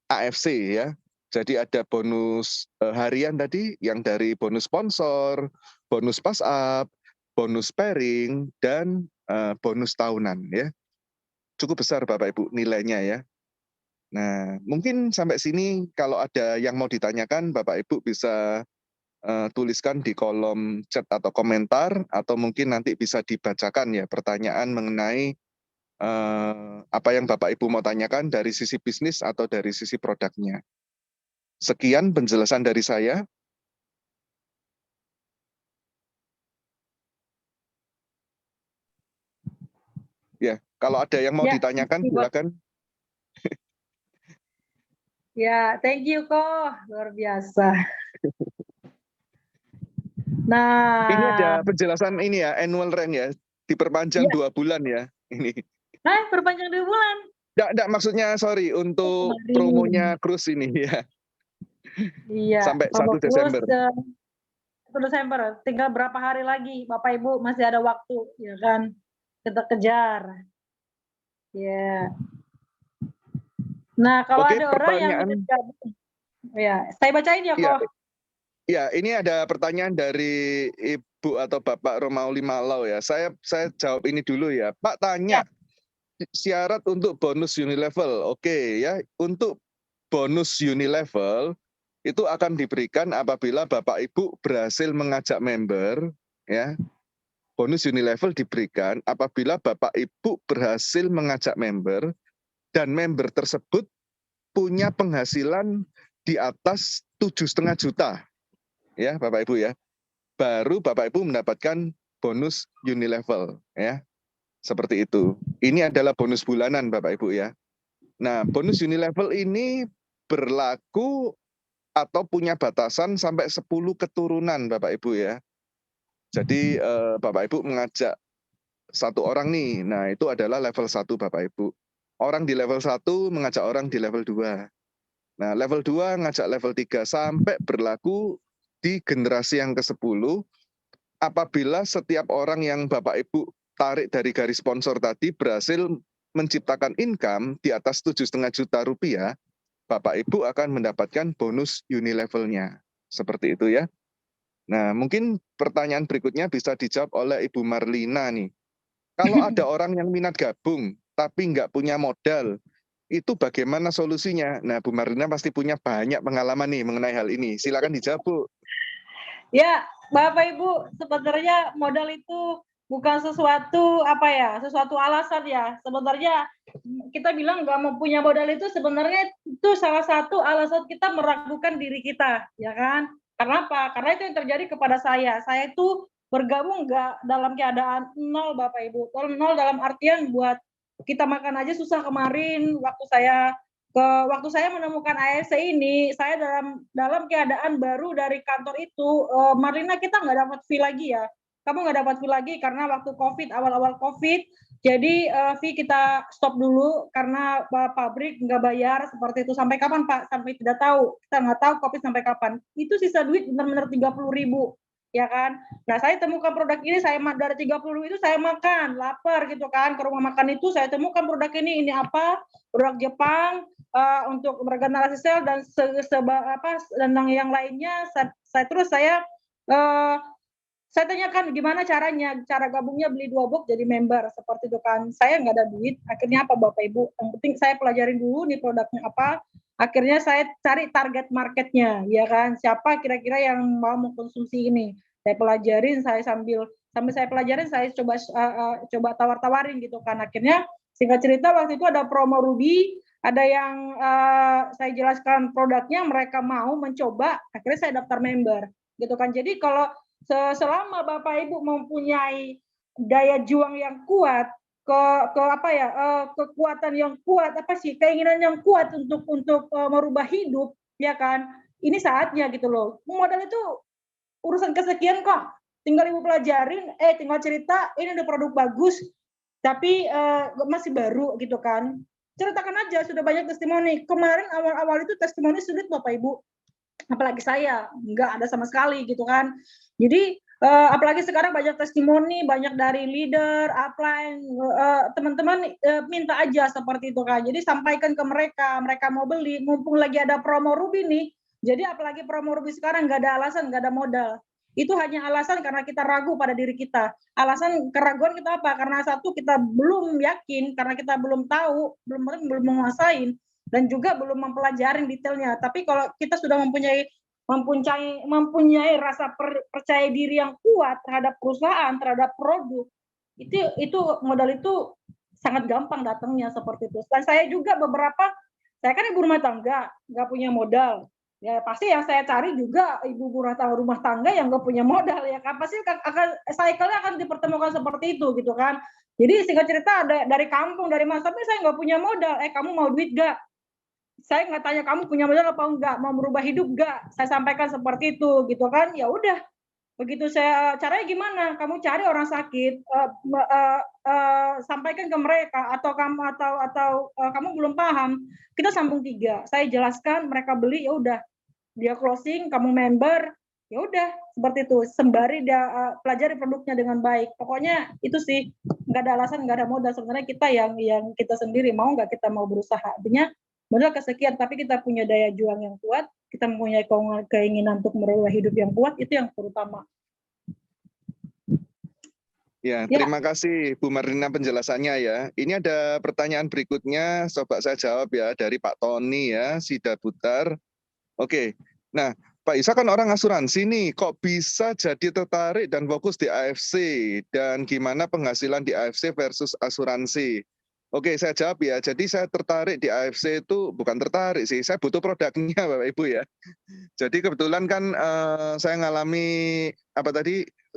AFC ya. Jadi ada bonus harian tadi yang dari bonus sponsor, bonus pass up, bonus pairing, dan bonus tahunan ya. Cukup besar Bapak Ibu nilainya ya. Nah, mungkin sampai sini kalau ada yang mau ditanyakan Bapak Ibu bisa tuliskan di kolom chat atau komentar, atau mungkin nanti bisa dibacakan ya pertanyaan mengenai apa yang Bapak Ibu mau tanyakan dari sisi bisnis atau dari sisi produknya. Sekian penjelasan dari saya. Ya, kalau ada yang mau Ya, ditanyakan terima kasih, silakan. Ya, thank you kok, luar biasa. Nah, Ini ada penjelasan ini ya, annual rank ya, diperpanjang ya, 2 bulan ya. Ini. perpanjang 2 bulan. Enggak, maksudnya sorry untuk Kemarin. promonya cruise ini ya. Iya, Sampai 1 promo Desember. cruise 1 Desember. Tinggal berapa hari lagi, Bapak Ibu masih ada waktu, ya kan? Kita kejar. Ya. Nah, kalau Oke, ada orang yang pertanyaan. ingin gabung, ya, saya bacain ya Iya. kok. Ya, ini ada pertanyaan dari Ibu atau Bapak Romauli Malau ya. Saya jawab ini dulu ya. Pak tanya, syarat untuk bonus Unilevel. Oke ya, untuk bonus Unilevel itu akan diberikan apabila Bapak Ibu berhasil mengajak member ya. Bonus Unilevel diberikan apabila Bapak Ibu berhasil mengajak member dan member tersebut punya penghasilan di atas 7,5 juta. Ya, Bapak Ibu ya. Baru Bapak Ibu mendapatkan bonus Unilevel ya. Seperti itu. Ini adalah bonus bulanan Bapak Ibu ya. Nah, bonus Unilevel ini berlaku atau punya batasan sampai 10 keturunan Bapak Ibu ya. Jadi Bapak Ibu mengajak 1 orang nih. Nah, itu adalah level 1 Bapak Ibu. Orang di level 1 mengajak orang di level 2. Nah, level 2 ngajak level 3 sampai berlaku di generasi yang ke-10 apabila setiap orang yang Bapak Ibu tarik dari garis sponsor tadi berhasil menciptakan income di atas 7,5 juta rupiah, Bapak Ibu akan mendapatkan bonus Unilevelnya. Seperti itu ya. Nah, mungkin pertanyaan berikutnya bisa dijawab oleh Ibu Marlina nih. Kalau ada orang yang minat gabung tapi nggak punya modal, itu bagaimana solusinya? Nah, Bu Marlina pasti punya banyak pengalaman nih mengenai hal ini. Silakan dijawab, Bu. Ya, Bapak Ibu, sebenarnya modal itu bukan sesuatu sesuatu alasan ya. Sebenarnya kita bilang nggak mau punya modal itu sebenarnya itu salah satu alasan kita meragukan diri kita, ya kan? Karena apa? Karena itu yang terjadi kepada saya. Saya itu bergabung nggak dalam keadaan nol, Bapak Ibu. Kalau nol dalam artian buat kita makan aja susah kemarin waktu saya menemukan AFC ini, saya dalam keadaan baru dari kantor itu, Marlina kita nggak dapat fee lagi ya. Kamu nggak dapat fee lagi karena waktu COVID, awal-awal COVID, jadi fee kita stop dulu karena pabrik nggak bayar seperti itu. Sampai kapan Pak? Sampai tidak tahu. Kita nggak tahu COVID sampai kapan. Itu sisa duit benar-benar 30.000. Ya kan? Nah, saya temukan produk ini, saya dari 30 itu saya makan, lapar gitu kan. Ke rumah makan itu saya temukan produk ini apa? Produk Jepang, untuk regenerasi sel dan tentang yang lainnya. Saya tanyakan gimana cara gabungnya, beli 2 box jadi member seperti itu kan. Saya nggak ada duit, akhirnya apa Bapak Ibu, yang penting saya pelajarin dulu nih produknya apa, akhirnya saya cari target marketnya, ya kan, siapa kira-kira yang mau mengkonsumsi ini. Saya pelajarin, sambil saya pelajarin, saya coba tawar-tawarin gitu kan. Akhirnya singkat cerita waktu itu ada promo Ruby, ada yang saya jelaskan produknya, mereka mau mencoba, akhirnya saya daftar member gitu kan. Jadi kalau selama Bapak Ibu mempunyai daya juang yang kuat, kekuatan yang kuat, keinginan yang kuat untuk merubah hidup, ya kan, ini saatnya gitu loh. Modal itu urusan kesekian kok. Tinggal Ibu pelajarin, tinggal cerita, ini udah produk bagus, tapi masih baru gitu kan. Ceritakan aja, sudah banyak testimoni. Kemarin awal-awal itu testimoni sulit Bapak Ibu. Apalagi saya, nggak ada sama sekali gitu kan. Jadi apalagi sekarang banyak testimoni, banyak dari leader, upline, teman-teman minta aja seperti itu kan. Jadi sampaikan ke mereka, mereka mau beli, mumpung lagi ada promo Ruby nih. Jadi apalagi promo Ruby sekarang nggak ada alasan, nggak ada modal. Itu hanya alasan karena kita ragu pada diri kita. Alasan keraguan kita apa? Karena satu kita belum yakin, karena kita belum tahu, belum menguasain, dan juga belum mempelajari detailnya. Tapi kalau kita sudah mempunyai rasa percaya diri yang kuat terhadap perusahaan, terhadap produk, itu modal itu sangat gampang datangnya seperti itu. Dan saya juga saya kan ibu rumah tangga, nggak punya modal. Ya pasti yang saya cari juga ibu rumah tangga yang nggak punya modal ya kan, pasti cycle-nya akan dipertemukan seperti itu gitu kan. Jadi singkat cerita ada dari kampung, dari mana, tapi saya nggak punya modal, kamu mau duit gak? Saya nggak tanya kamu punya modal apa enggak, mau merubah hidup enggak, saya sampaikan seperti itu gitu kan. Ya udah, begitu saya caranya gimana, kamu cari orang sakit, sampaikan ke mereka, atau kamu belum paham, kita sambung 3, saya jelaskan, mereka beli, ya udah, dia closing, kamu member, ya udah seperti itu, sembari dia pelajari produknya dengan baik. Pokoknya itu sih, nggak ada alasan, nggak ada modal. Sebenarnya kita yang kita sendiri mau nggak kita mau berusaha, artinya modal kesekian, tapi kita punya daya juang yang kuat, kita mempunyai keinginan untuk merubah hidup yang kuat, itu yang terutama. Ya, terima kasih Bu Marlina penjelasannya ya. Ini ada pertanyaan berikutnya, coba saya jawab ya, dari Pak Tony ya, Sidaputar. Oke, nah Pak Isa kan orang asuransi nih, kok bisa jadi tertarik dan fokus di AFC, dan gimana penghasilan di AFC versus asuransi? Oke, saya jawab ya. Jadi saya tertarik di AFC itu bukan tertarik sih, saya butuh produknya Bapak Ibu ya. Jadi kebetulan kan saya ngalami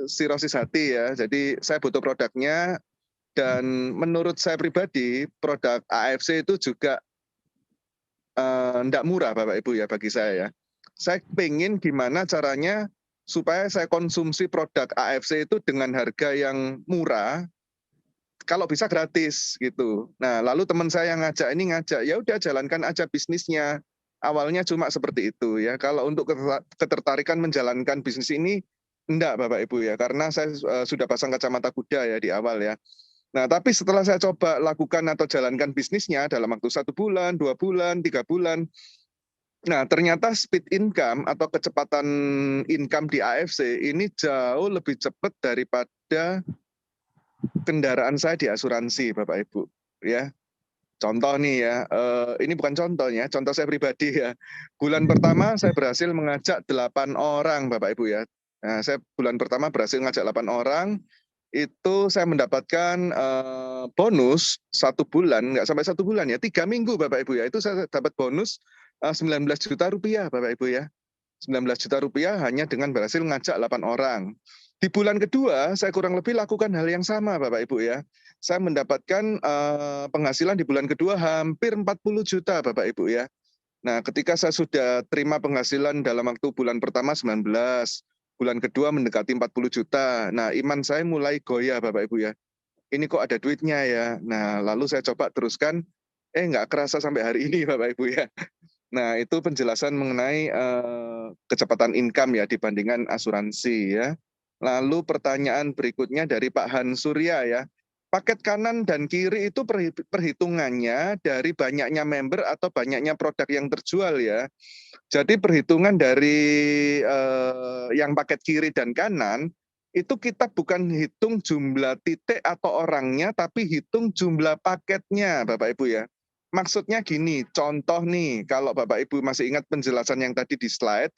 sirosis hati ya. Jadi saya butuh produknya, dan menurut saya pribadi produk AFC itu juga enggak murah Bapak Ibu ya bagi saya ya. Saya pengen gimana caranya supaya saya konsumsi produk AFC itu dengan harga yang murah, kalau bisa gratis gitu. Nah, lalu teman saya yang ngajak, ya udah jalankan aja bisnisnya. Awalnya cuma seperti itu ya. Kalau untuk ketertarikan menjalankan bisnis ini, enggak Bapak Ibu ya, karena saya sudah pasang kacamata kuda ya di awal ya. Nah, tapi setelah saya coba lakukan atau jalankan bisnisnya dalam waktu 1 bulan, 2 bulan, 3 bulan, nah ternyata speed income atau kecepatan income di AFC ini jauh lebih cepat daripada kendaraan saya di asuransi, Bapak Ibu. Ya, contoh nih ya, ini bukan contohnya, contoh saya pribadi ya. Bulan pertama saya berhasil mengajak 8 orang, Bapak Ibu ya. Nah, saya bulan pertama berhasil mengajak 8 orang. Itu saya mendapatkan bonus 1 bulan, nggak sampai 1 bulan ya, 3 minggu Bapak Ibu ya, itu saya dapat bonus 19 juta rupiah Bapak Ibu ya. 19 juta rupiah hanya dengan berhasil ngajak 8 orang. Di bulan kedua, saya kurang lebih lakukan hal yang sama Bapak Ibu ya. Saya mendapatkan penghasilan di bulan kedua hampir 40 juta Bapak Ibu ya. Nah, ketika saya sudah terima penghasilan dalam waktu bulan pertama 19, bulan kedua mendekati 40 juta. Nah, iman saya mulai goyah Bapak Ibu ya. Ini kok ada duitnya ya. Nah, lalu saya coba teruskan, nggak kerasa sampai hari ini Bapak Ibu ya. Nah, itu penjelasan mengenai kecepatan income ya dibandingkan asuransi ya. Lalu pertanyaan berikutnya dari Pak Han Surya ya. Paket kanan dan kiri itu perhitungannya dari banyaknya member atau banyaknya produk yang terjual ya. Jadi perhitungan dari yang paket kiri dan kanan, itu kita bukan hitung jumlah titik atau orangnya, tapi hitung jumlah paketnya Bapak Ibu ya. Maksudnya gini, contoh nih, kalau Bapak Ibu masih ingat penjelasan yang tadi di slide,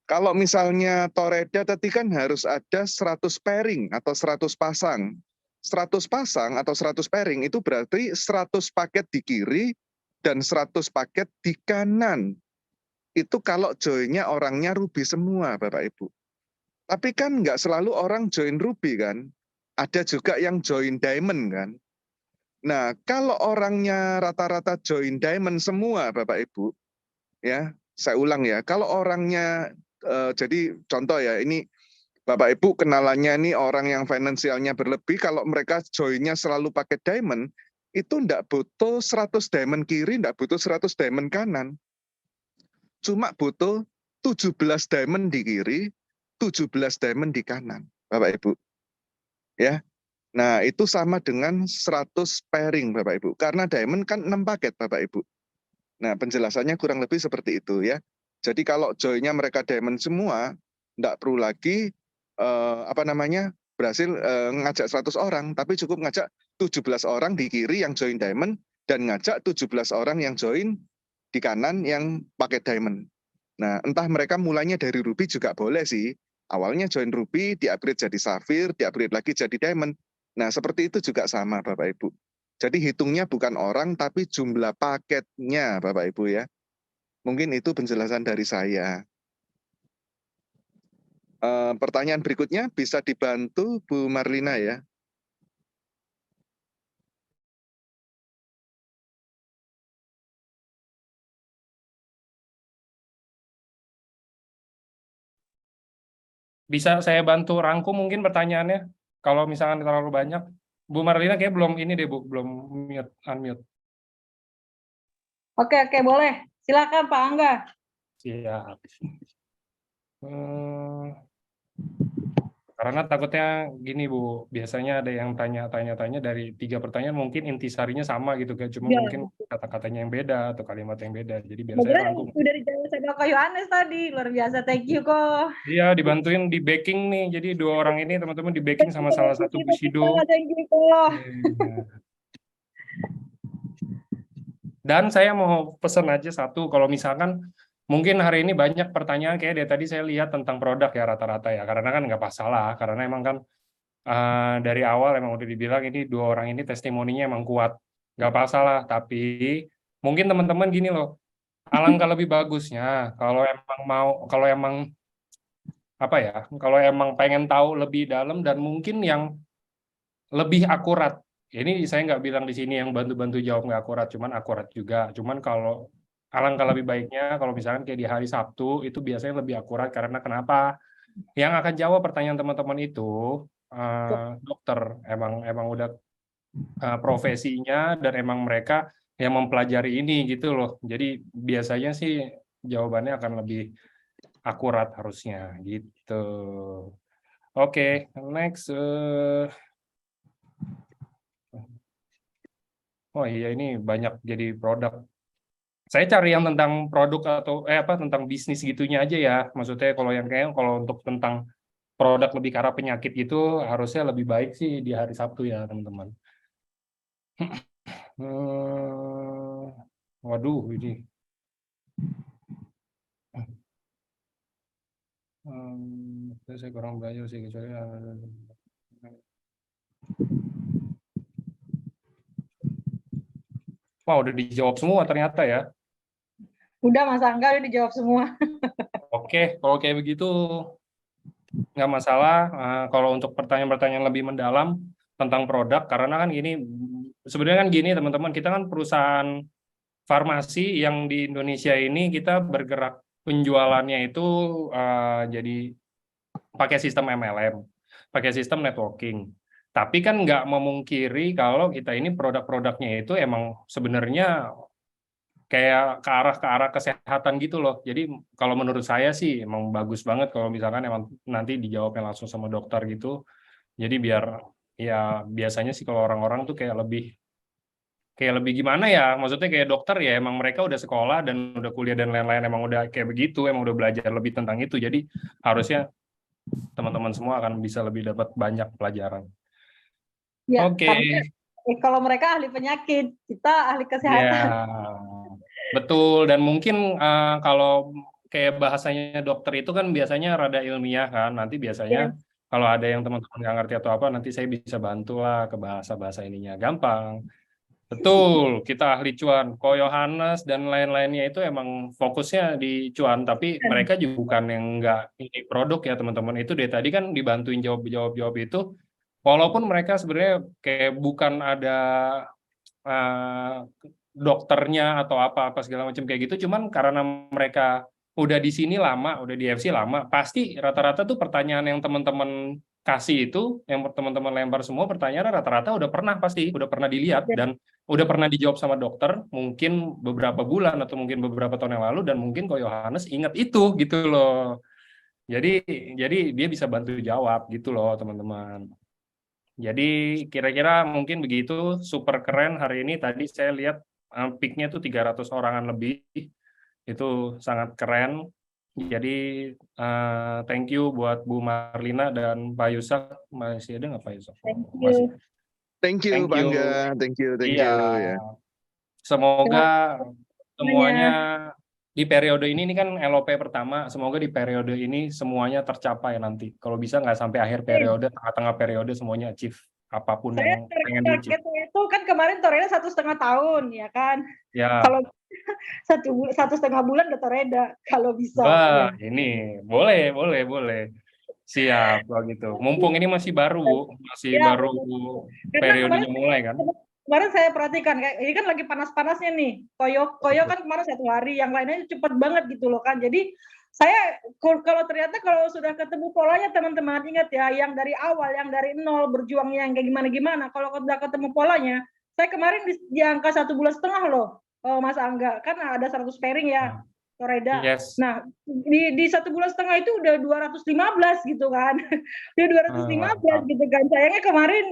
kalau misalnya Toreda tadi kan harus ada 100 pairing atau 100 pasang. 100 pasang atau 100 pairing itu berarti 100 paket di kiri dan 100 paket di kanan. Itu kalau join-nya orangnya Ruby semua Bapak Ibu. Tapi kan nggak selalu orang join Ruby kan. Ada juga yang join Diamond kan. Nah, kalau orangnya rata-rata join Diamond semua Bapak Ibu, ya, saya ulang ya, kalau orangnya, jadi contoh ya, ini Bapak Ibu kenalannya nih orang yang finansialnya berlebih, kalau mereka joinnya selalu pakai diamond, itu enggak butuh 100 diamond kiri, enggak butuh 100 diamond kanan. Cuma butuh 17 diamond di kiri, 17 diamond di kanan, Bapak Ibu. Ya. Nah, itu sama dengan 100 pairing, Bapak Ibu. Karena diamond kan 6 paket, Bapak Ibu. Nah, penjelasannya kurang lebih seperti itu ya. Jadi kalau joinnya mereka diamond semua, enggak perlu lagi berhasil ngajak 100 orang, tapi cukup ngajak 17 orang di kiri yang join diamond dan ngajak 17 orang yang join di kanan yang pakai diamond. Nah, entah mereka mulainya dari ruby juga boleh sih. Awalnya join ruby, di-upgrade jadi safir, di-upgrade lagi jadi diamond. Nah, seperti itu juga sama Bapak Ibu. Jadi hitungnya bukan orang tapi jumlah paketnya Bapak Ibu ya. Mungkin itu penjelasan dari saya. Pertanyaan berikutnya bisa dibantu Bu Marlina ya. Bisa saya bantu rangkum mungkin pertanyaannya? Kalau misalkan terlalu banyak. Bu Marlina kayak belum ini deh Bu, belum unmute. Oke, boleh. Silakan Pak Angga. Siap. Karena takutnya gini Bu, biasanya ada yang tanya-tanya dari 3 pertanyaan mungkin intisarinya sama gitu kan, cuma Ya. mungkin kata-katanya yang beda atau kalimat yang beda. Jadi biar saya rangkum. Udah dijawab sama Kak Yohanes tadi, luar biasa. Thank you kok. Iya, dibantuin di backing nih. Jadi 2 orang ini teman-teman di backing sama salah satu Bushido. Thank you kok. Dan saya mau pesan aja satu, kalau misalkan mungkin hari ini banyak pertanyaan kayak dari tadi saya lihat tentang produk ya rata-rata ya, karena kan nggak masalah, karena emang kan dari awal emang udah dibilang ini 2 orang ini testimoninya emang kuat, nggak masalah. Tapi mungkin teman-teman gini loh, alangkah lebih bagusnya kalau emang apa ya, kalau emang pengen tahu lebih dalam dan mungkin yang lebih akurat. Ini saya nggak bilang di sini yang bantu-bantu jawab nggak akurat, cuman akurat juga. Cuman kalau alangkah lebih baiknya kalau misalkan kayak di hari Sabtu itu biasanya lebih akurat karena kenapa? Yang akan jawab pertanyaan teman-teman itu dokter, emang udah profesinya dan emang mereka yang mempelajari ini gitu loh. Jadi biasanya sih jawabannya akan lebih akurat harusnya gitu. Oke, next. Oh iya, ini banyak jadi produk. Saya cari yang tentang produk atau tentang bisnis gitunya aja ya. Maksudnya kalau untuk tentang produk lebih ke arah penyakit gitu harusnya lebih baik sih di hari Sabtu ya, teman-teman. Waduh, ini. Saya kurang belajar sih kecuali. Wah, udah dijawab semua ternyata ya. Udah Mas Angga udah dijawab semua. Oke, kalau kayak begitu nggak masalah. Kalau untuk pertanyaan-pertanyaan lebih mendalam tentang produk, karena kan gini, sebenarnya kan gini teman-teman, kita kan perusahaan farmasi yang di Indonesia ini kita bergerak penjualannya itu jadi pakai sistem MLM, pakai sistem networking. Tapi kan nggak memungkiri kalau kita ini produk-produknya itu emang sebenarnya kayak ke arah kesehatan gitu loh. Jadi kalau menurut saya sih emang bagus banget kalau misalkan emang nanti dijawabnya langsung sama dokter gitu. Jadi biar ya biasanya sih kalau orang-orang tuh kayak lebih gimana ya, maksudnya kayak dokter ya emang mereka udah sekolah dan udah kuliah dan lain-lain, emang udah kayak begitu, emang udah belajar lebih tentang itu. Jadi harusnya teman-teman semua akan bisa lebih dapat banyak pelajaran. Ya, Oke. Kalau mereka ahli penyakit, kita ahli kesehatan. Ya, betul. Dan mungkin kalau kayak bahasanya dokter itu kan biasanya rada ilmiah kan. Nanti biasanya kalau ada yang teman-teman nggak ngerti atau apa, nanti saya bisa bantu lah ke bahasa-bahasa ininya. Gampang. Betul, kita ahli cuan. Ko Yohanes dan lain-lainnya itu emang fokusnya di cuan, tapi mereka juga bukan yang nggak ini produk ya teman-teman. Itu dari tadi kan dibantuin jawab itu. Walaupun mereka sebenarnya kayak bukan ada dokternya atau apa segala macam kayak gitu, cuman karena mereka udah di sini lama, udah di FC lama, pasti rata-rata tuh pertanyaan yang teman-teman kasih itu, yang teman-teman lempar semua pertanyaan rata-rata udah pernah dilihat dan udah pernah dijawab sama dokter, mungkin beberapa bulan atau mungkin beberapa tahun yang lalu, dan mungkin kok Yohanes ingat itu gitu loh. Jadi dia bisa bantu jawab gitu loh teman-teman. Jadi kira-kira mungkin begitu, super keren hari ini. Tadi saya lihat peak-nya tuh 300 orangan lebih. Itu sangat keren. Jadi thank you buat Bu Marlina dan Pak Yusak. Masih ada nggak Pak Yusak? Thank Masih. you. Thank you, Thank Pak you. Angga. Thank you. Iya. Ya. Semoga semuanya di periode ini kan LOP pertama, semoga di periode ini semuanya tercapai nanti. Kalau bisa nggak sampai akhir periode, tengah-tengah periode semuanya achieve apapun Saya yang pengen di-achieve. targetnya itu kan kemarin Toreda 1,5 tahun, ya kan? Ya. Kalau 1,5 bulan udah Toreda, kalau bisa. Wah, Ya. ini boleh. Siap kalau gitu. Mumpung ini masih baru Ya, baru karena periodenya mulai kan. kemarin saya perhatikan kayak ini kan lagi panas-panasnya nih. Koyo kan kemarin 1 hari, yang lainnya cepet banget gitu loh kan. Jadi saya kalau ternyata kalau sudah ketemu polanya teman-teman, ingat ya, yang dari awal, yang dari nol berjuangnya yang kayak gimana-gimana. Kalau sudah ketemu polanya, saya kemarin di angka 1,5 bulan loh, Mas Angga. Kan ada 100 pairing ya, Toreda. Yes. Nah, di 1,5 bulan itu udah 215 gitu kan. Udah 215 gitu kan. Sayangnya kemarin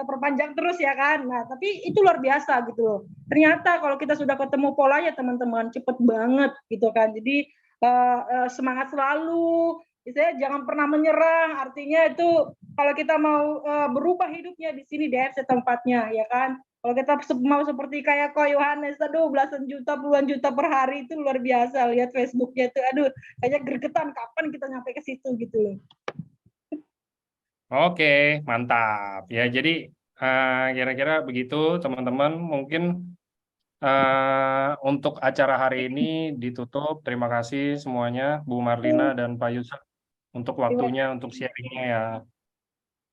perpanjang terus ya kan. Nah, tapi itu luar biasa gitu loh. Ternyata kalau kita sudah ketemu polanya teman-teman, cepet banget gitu kan. Jadi semangat selalu. Saya jangan pernah menyerah. Artinya itu kalau kita mau berubah hidupnya di sini di FC tempatnya ya kan. Kalau kita mau seperti kayak Ko Yohanes, aduh belasan juta, puluhan juta per hari itu luar biasa. Lihat Facebooknya itu, aduh kayaknya gregetan kapan kita nyampe ke situ gitu loh. Oke, mantap. Ya, jadi kira-kira begitu teman-teman. Mungkin untuk acara hari ini ditutup. Terima kasih semuanya, Bu Marlina dan Pak Yusak, untuk waktunya, untuk sharingnya ya.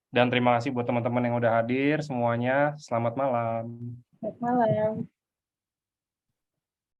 Dan terima kasih buat teman-teman yang udah hadir semuanya. Selamat malam. Selamat malam.